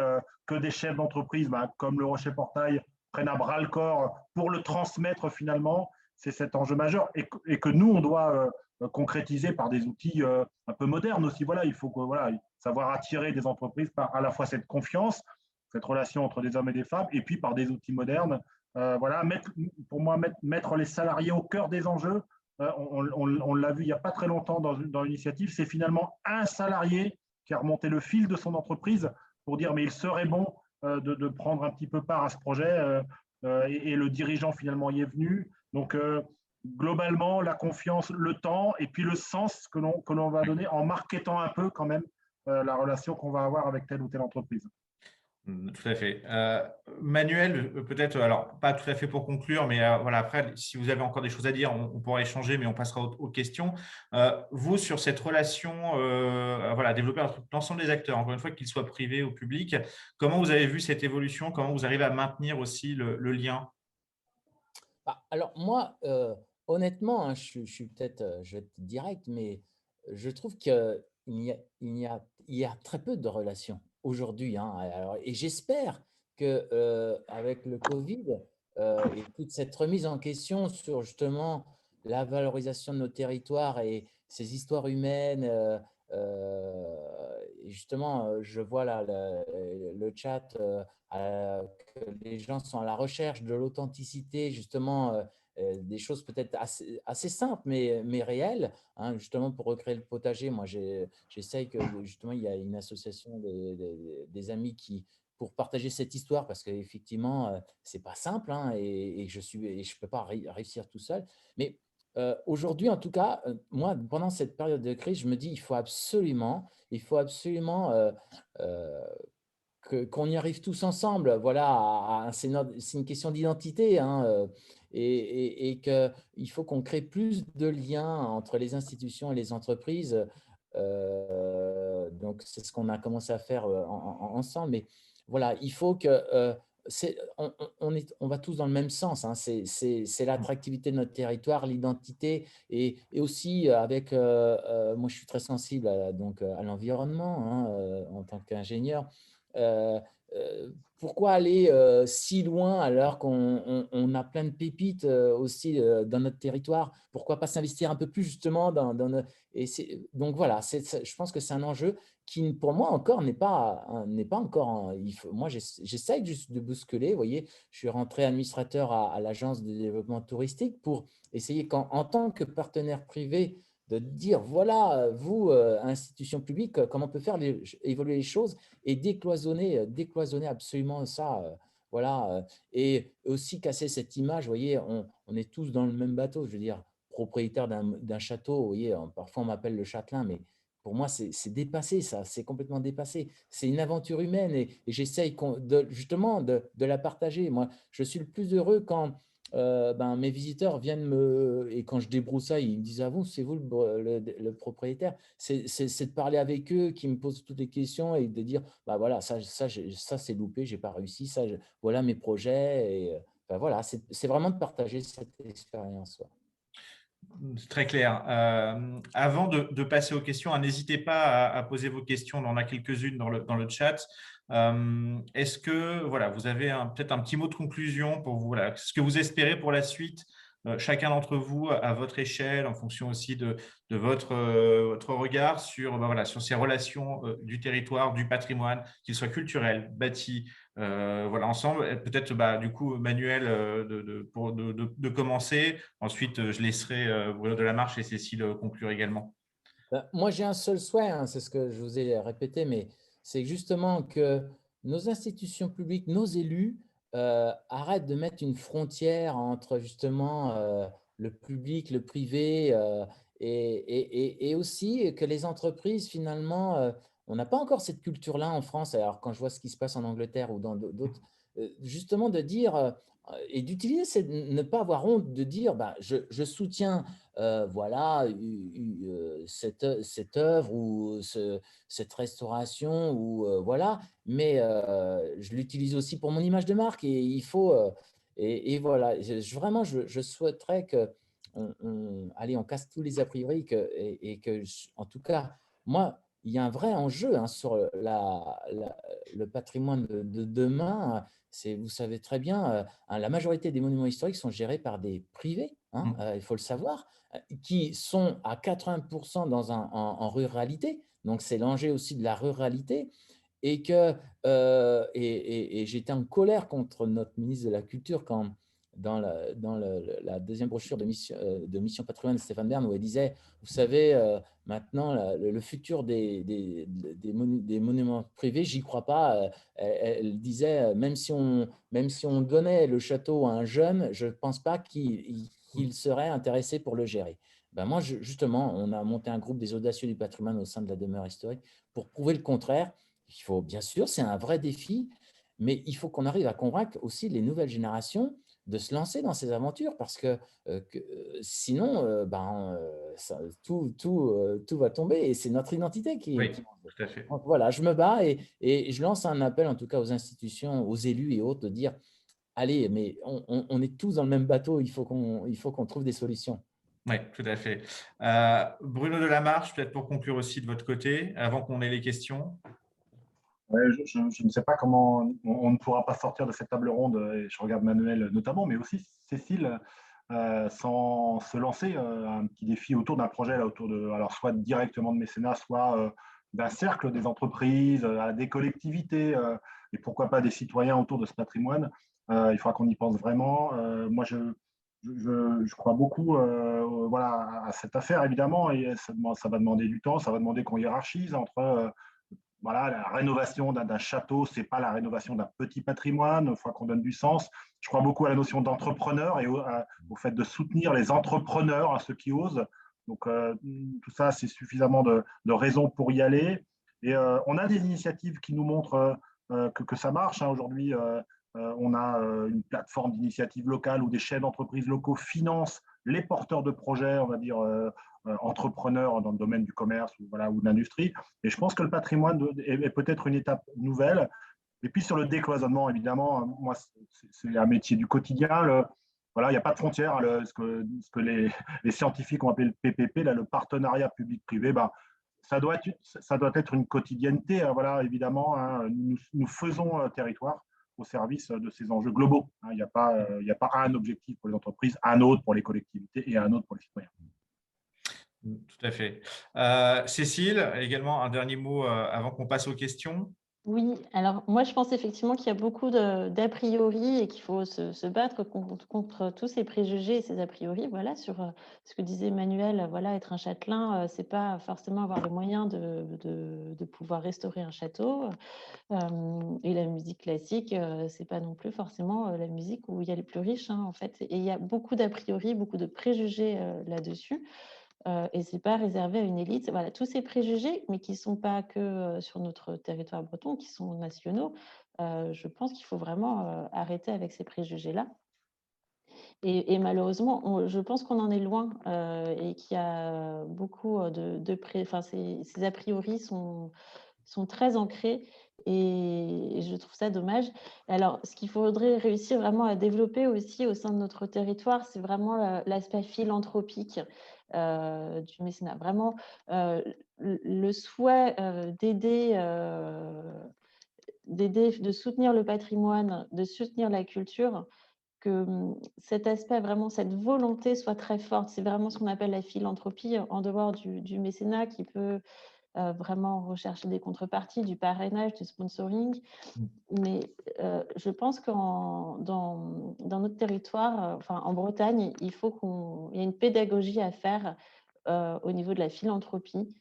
que des chefs d'entreprise, comme le Rocher Portail, prennent à bras le corps pour le transmettre finalement. C'est cet enjeu majeur, et que nous, on doit concrétiser par des outils un peu modernes aussi. Voilà, il faut voilà, savoir attirer des entreprises par à la fois cette confiance, cette relation entre des hommes et des femmes, et puis par des outils modernes. Voilà, pour moi, mettre les salariés au cœur des enjeux. On l'a vu il n'y a pas très longtemps dans l'initiative, c'est finalement un salarié qui a remonté le fil de son entreprise pour dire mais il serait bon de prendre un petit peu part à ce projet, et le dirigeant finalement y est venu. Donc globalement, la confiance, le temps et puis le sens que l'on va donner en marketant un peu quand même la relation qu'on va avoir avec telle ou telle entreprise. Tout à fait. Manuel, peut-être, alors pas tout à fait pour conclure, mais voilà, après, si vous avez encore des choses à dire, on pourra échanger, mais on passera aux questions. Vous, sur cette relation, voilà, développer entre l'ensemble des acteurs, encore une fois, qu'ils soient privés ou publics, comment vous avez vu cette évolution? Comment vous arrivez à maintenir aussi le lien? Alors moi, honnêtement, hein, je suis peut-être, je vais être direct, mais je trouve il y a très peu de relations aujourd'hui, hein. Alors, et j'espère que avec le Covid et toute cette remise en question sur justement la valorisation de nos territoires et ces histoires humaines et justement, je vois là le chat, que les gens sont à la recherche de l'authenticité, justement, des choses peut-être assez simples, mais réelles, hein, justement pour recréer le potager. Moi, j'essaye que justement, il y a une association des amis pour partager cette histoire, parce qu'effectivement, c'est pas simple, hein, et je peux pas réussir tout seul. Mais aujourd'hui, en tout cas, moi, pendant cette période de crise, je me dis, il faut absolument qu'on y arrive tous ensemble. Voilà, c'est une question d'identité, hein, et qu'il faut qu'on crée plus de liens entre les institutions et les entreprises. Donc, c'est ce qu'on a commencé à faire ensemble. Mais voilà, il faut que… on va tous dans le même sens, hein. C'est l'attractivité de notre territoire, l'identité, et aussi avec… moi, je suis très sensible donc, à l'environnement, hein, en tant qu'ingénieur. Euh, Pourquoi aller si loin alors qu'on a plein de pépites aussi dans notre territoire? Pourquoi pas s'investir un peu plus justement donc voilà, je pense que c'est un enjeu qui, pour moi, encore n'est pas encore… moi, j'essaye juste de bousculer. Vous voyez, je suis rentré administrateur à l'agence de développement touristique pour essayer, en tant que partenaire privé, de dire, voilà, vous, institution publique, comment on peut faire évoluer les choses et décloisonner absolument ça. Voilà. Et aussi casser cette image, vous voyez, on est tous dans le même bateau, je veux dire, propriétaire d'un château, vous voyez, parfois on m'appelle le châtelain, mais pour moi, c'est dépassé, ça, c'est complètement dépassé. C'est une aventure humaine, et j'essaye justement de la partager. Moi, je suis le plus heureux quand mes visiteurs viennent et quand je débroussaille, ils me disent, ah vous, c'est vous le propriétaire. C'est de parler avec eux, qui me posent toutes les questions, et de dire, bah voilà, ça c'est loupé, j'ai pas réussi, voilà mes projets. Et voilà, c'est vraiment de partager cette expérience. Ouais. C'est très clair. Avant de passer aux questions, n'hésitez pas à poser vos questions. On en a quelques-unes dans le chat. Est-ce que voilà, vous avez peut-être un petit mot de conclusion pour vous, voilà, ce que vous espérez pour la suite, chacun d'entre vous à votre échelle, en fonction aussi de votre regard sur, voilà, sur ces relations du territoire, du patrimoine, qu'il soit culturel, bâti, voilà, ensemble. Peut-être du coup, Manuel, de commencer. Ensuite, je laisserai Bruno Delamarche et Cécile conclure également. Moi, j'ai un seul souhait, hein, c'est ce que je vous ai répété, mais c'est justement que nos institutions publiques, nos élus, arrêtent de mettre une frontière entre justement le public, le privé, et aussi que les entreprises, finalement, on n'a pas encore cette culture-là en France. Alors, quand je vois ce qui se passe en Angleterre ou dans d'autres, justement de dire… et d'utiliser, c'est ne pas avoir honte de dire, je soutiens voilà, cette œuvre ou cette restauration, ou voilà, mais je l'utilise aussi pour mon image de marque, et il faut… et voilà, vraiment, je souhaiterais que allez, on casse tous les a priori, et que, en tout cas, moi, il y a un vrai enjeu, hein, sur le patrimoine de demain. Vous savez très bien, la majorité des monuments historiques sont gérés par des privés, hein, il faut le savoir, qui sont à 80% en ruralité. Donc, c'est l'enjeu aussi de la ruralité. Et j'étais en colère contre notre ministre de la Culture quand, dans la deuxième brochure de Mission Patrimoine de Stéphane Bern, où elle disait, vous savez, maintenant, le futur des monuments privés, j'y crois pas. Elle disait, même si on donnait le château à un jeune, je ne pense pas qu'il serait intéressé pour le gérer. Moi, justement, on a monté un groupe des audacieux du patrimoine au sein de la demeure historique pour prouver le contraire. Il faut, bien sûr, c'est un vrai défi, mais il faut qu'on arrive à convaincre aussi les nouvelles générations de se lancer dans ces aventures, parce que sinon, tout va tomber, et c'est notre identité Oui, tout à fait. Donc, voilà, je me bats, et je lance un appel, en tout cas, aux institutions, aux élus et autres, de dire, allez, mais on est tous dans le même bateau, il faut qu'on trouve des solutions. Oui, tout à fait. Bruno Delamarche, peut-être pour conclure aussi de votre côté, avant qu'on ait les questions. Ouais, je ne sais pas comment on ne pourra pas sortir de cette table ronde, et je regarde Manuel notamment, mais aussi Cécile, sans se lancer un petit défi autour d'un projet, là, alors soit directement de mécénat, soit d'un cercle des entreprises, des collectivités, et pourquoi pas des citoyens autour de ce patrimoine. Il faudra qu'on y pense vraiment. Moi, je crois beaucoup voilà, à cette affaire, évidemment, et ça va demander du temps, ça va demander qu'on hiérarchise entre voilà, la rénovation d'un château, ce n'est pas la rénovation d'un petit patrimoine, il faut qu'on donne du sens. Je crois beaucoup à la notion d'entrepreneur et au fait de soutenir les entrepreneurs, ceux qui osent. Donc, tout ça, c'est suffisamment de raisons pour y aller. Et on a des initiatives qui nous montrent que ça marche. Aujourd'hui, on a une plateforme d'initiatives locales où des chefs d'entreprise locaux financent les porteurs de projets, on va dire, entrepreneurs dans le domaine du commerce voilà, ou de l'industrie. Et je pense que le patrimoine est peut-être une étape nouvelle. Et puis sur le décloisonnement, évidemment, moi, c'est un métier du quotidien. Voilà, il n'y a pas de frontière. Ce que les scientifiques ont appelé le PPP, là, le partenariat public-privé, ça doit être une quotidienneté. Voilà, évidemment, nous faisons territoire au service de ces enjeux globaux. Il n'y a pas un objectif pour les entreprises, un autre pour les collectivités et un autre pour les citoyens. Tout à fait. Cécile, également un dernier mot avant qu'on passe aux questions. Oui, alors moi je pense effectivement qu'il y a beaucoup d'a priori et qu'il faut se battre contre tous ces préjugés et ces a priori. Voilà, sur ce que disait Emmanuel, voilà, être un châtelain, c'est pas forcément avoir les moyens de pouvoir restaurer un château. Et la musique classique, c'est pas non plus forcément la musique où il y a les plus riches, hein, en fait. Et il y a beaucoup d'a priori, beaucoup de préjugés là-dessus. Et ce n'est pas réservé à une élite. Voilà, tous ces préjugés, mais qui ne sont pas que sur notre territoire breton, qui sont nationaux, je pense qu'il faut vraiment arrêter avec ces préjugés-là. Et malheureusement, je pense qu'on en est loin et qu'il y a beaucoup enfin, ces a priori sont très ancrés et je trouve ça dommage. Alors, ce qu'il faudrait réussir vraiment à développer aussi au sein de notre territoire, c'est vraiment l'aspect philanthropique du mécénat. Vraiment, le souhait d'aider, de soutenir le patrimoine, de soutenir la culture, que cet aspect, vraiment cette volonté soit très forte. C'est vraiment ce qu'on appelle la philanthropie en dehors du mécénat qui peut vraiment rechercher des contreparties, du parrainage, du sponsoring. Mais je pense que dans notre territoire, enfin en Bretagne, il y a une pédagogie à faire au niveau de la philanthropie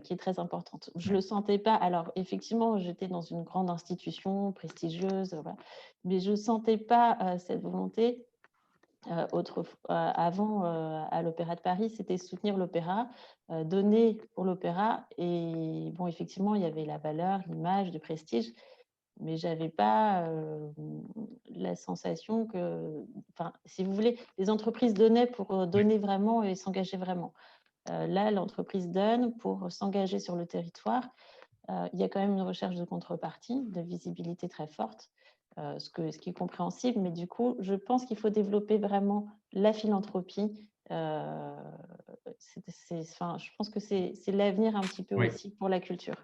qui est très importante. Je ne le sentais pas. Alors, effectivement, j'étais dans une grande institution prestigieuse, voilà, mais je ne sentais pas cette volonté. Avant, à l'Opéra de Paris, c'était soutenir l'opéra, donner pour l'opéra. Et bon, effectivement, il y avait la valeur, l'image, le prestige, mais je n'avais pas la sensation que, enfin, si vous voulez, les entreprises donnaient pour donner vraiment et s'engager vraiment. Là, l'entreprise donne pour s'engager sur le territoire. Il y a quand même une recherche de contrepartie, de visibilité très forte. Ce qui est compréhensible, mais du coup, je pense qu'il faut développer vraiment la philanthropie. Enfin, je pense que c'est l'avenir un petit peu aussi pour la culture.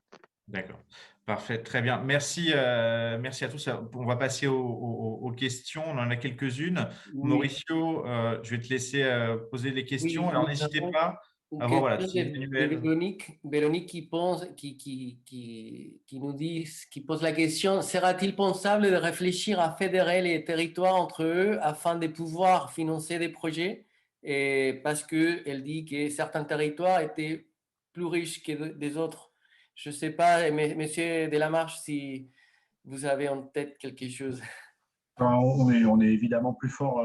D'accord, parfait, très bien. Merci, merci à tous. On va passer aux questions. On en a quelques-unes. Oui. Mauricio, je vais te laisser poser les questions. Alors, n'hésitez pas. Voilà, Véronique qui nous dit, qui pose la question, sera-t-il pensable de réfléchir à fédérer les territoires entre eux afin de pouvoir financer des projets? Et parce qu'elle dit que certains territoires étaient plus riches que des autres. Je ne sais pas, monsieur Delamarche, si vous avez en tête quelque chose. On est évidemment plus fort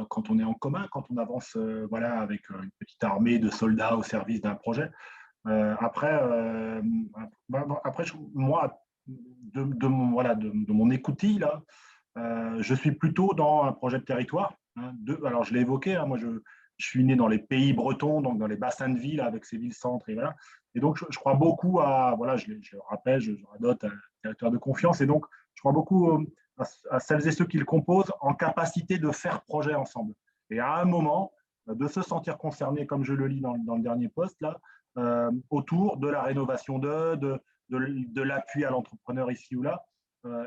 quand on est en commun, quand on avance voilà, avec une petite armée de soldats au service d'un projet. Après, moi, de mon écoutille, là, je suis plutôt dans un projet de territoire. Alors, je l'ai évoqué, moi, je suis né dans les pays bretons, donc dans les bassins de vie, là, avec ces villes-centres. Et donc, je crois beaucoup à, voilà, je le rappelle, je radote un territoire de confiance. Et donc, je crois beaucoup à celles et ceux qui le composent en capacité de faire projet ensemble. Et à un moment, de se sentir concerné, comme je le lis dans le dernier post, là, autour de la rénovation de l'appui à l'entrepreneur ici ou là.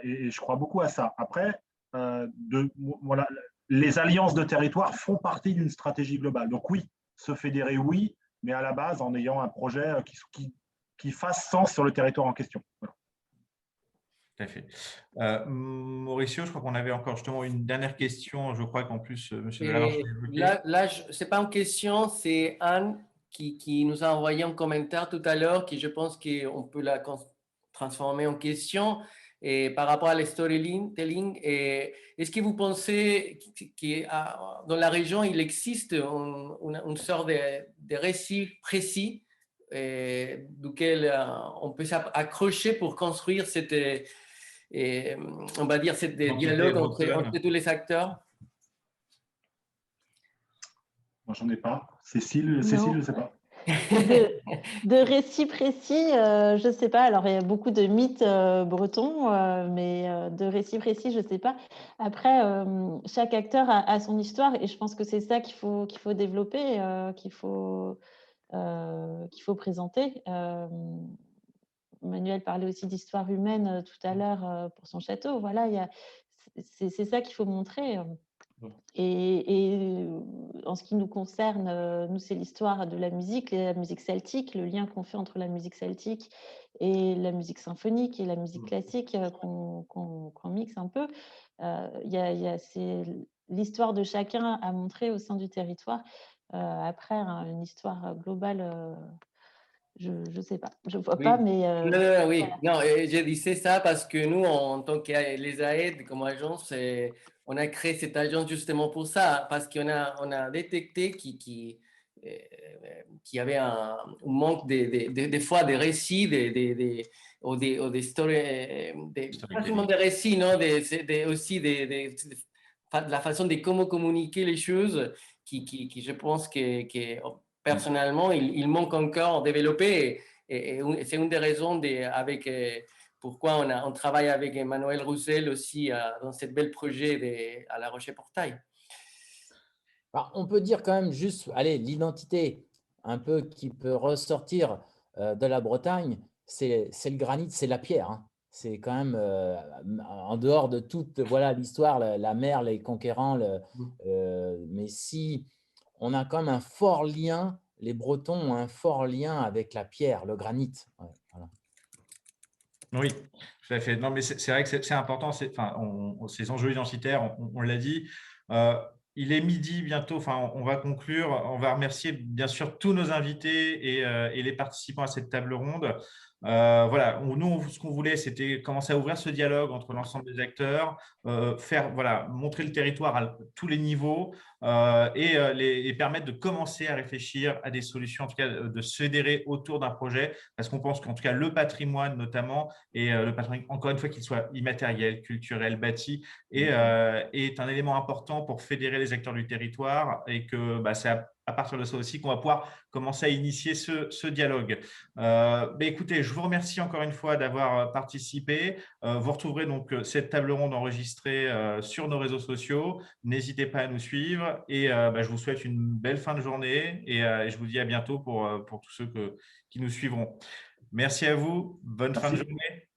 Et je crois beaucoup à ça. Après, voilà, les alliances de territoire font partie d'une stratégie globale. Donc oui, se fédérer, oui, mais à la base en ayant un projet qui fasse sens sur le territoire en question. Voilà. Tout à fait. Mauricio, je crois qu'on avait encore justement une dernière question. Je crois qu'en plus, M. Delamarche l'a évoqué. Là ce n'est pas une question, c'est Anne qui nous a envoyé un commentaire tout à l'heure, qui je pense qu'on peut la transformer en question. Et par rapport à storytelling, est-ce que vous pensez que dans la région, il existe une sorte de récit précis duquel on peut s'accrocher pour construire cette, on va dire, cette dialogue entre tous les acteurs? Moi, j'en ai pas. Cécile, je ne sais pas. De récits précis, je ne sais pas. Alors, il y a beaucoup de mythes bretons, mais de récits précis, je ne sais pas. Après, chaque acteur a son histoire et je pense que c'est ça qu'il faut développer, qu'il faut présenter. Manuel parlait aussi d'histoire humaine tout à l'heure pour son château. Voilà, c'est ça qu'il faut montrer. Et en ce qui nous concerne, nous, c'est l'histoire de la musique celtique, le lien qu'on fait entre la musique celtique et la musique symphonique et la musique classique qu'on mixe un peu. C'est l'histoire de chacun à montrer au sein du territoire. Après, une histoire globale, je ne sais pas, je ne vois pas, mais… Non, oui, voilà. non, je disais ça parce que nous, en tant que les AED, comme agence, on a créé cette agence justement pour ça, parce qu'on a détecté qu'il y avait un manque des fois des récits, ou des stories, pas seulement des récits, non, aussi de la façon de comment communiquer les choses, qui je pense que personnellement, il manque encore à développer. Et c'est une des raisons pourquoi on travaille avec Emmanuel Roussel aussi dans ce bel projet à La Roche-Portail. Alors, on peut dire quand même juste, allez, l'identité un peu qui peut ressortir de la Bretagne, c'est le granit, c'est la pierre. Hein. C'est quand même, en dehors de toute l'histoire, la mer, les conquérants, mais si on a quand même un fort lien, les Bretons ont un fort lien avec la pierre, le granit. Ouais, voilà. Oui, tout à fait. Non, mais c'est vrai que c'est important. Ces enjeux identitaires, on l'a dit. Il est midi bientôt. Enfin, on va conclure. On va remercier bien sûr tous nos invités et les participants à cette table ronde. Voilà, nous, ce qu'on voulait, c'était commencer à ouvrir ce dialogue entre l'ensemble des acteurs, montrer le territoire à tous les niveaux et les permettre de commencer à réfléchir à des solutions, en tout cas de se fédérer autour d'un projet, parce qu'on pense qu'en tout cas le patrimoine notamment, et le patrimoine, encore une fois, qu'il soit immatériel, culturel, bâti, est un élément important pour fédérer les acteurs du territoire et que c'est à partir de ça aussi qu'on va pouvoir commencer à initier ce dialogue. Écoutez, je vous remercie encore une fois d'avoir participé. Vous retrouverez donc cette table ronde enregistrée sur nos réseaux sociaux. N'hésitez pas à nous suivre et je vous souhaite une belle fin de journée et je vous dis à bientôt pour tous ceux qui nous suivront. Merci à vous. Bonne fin de journée.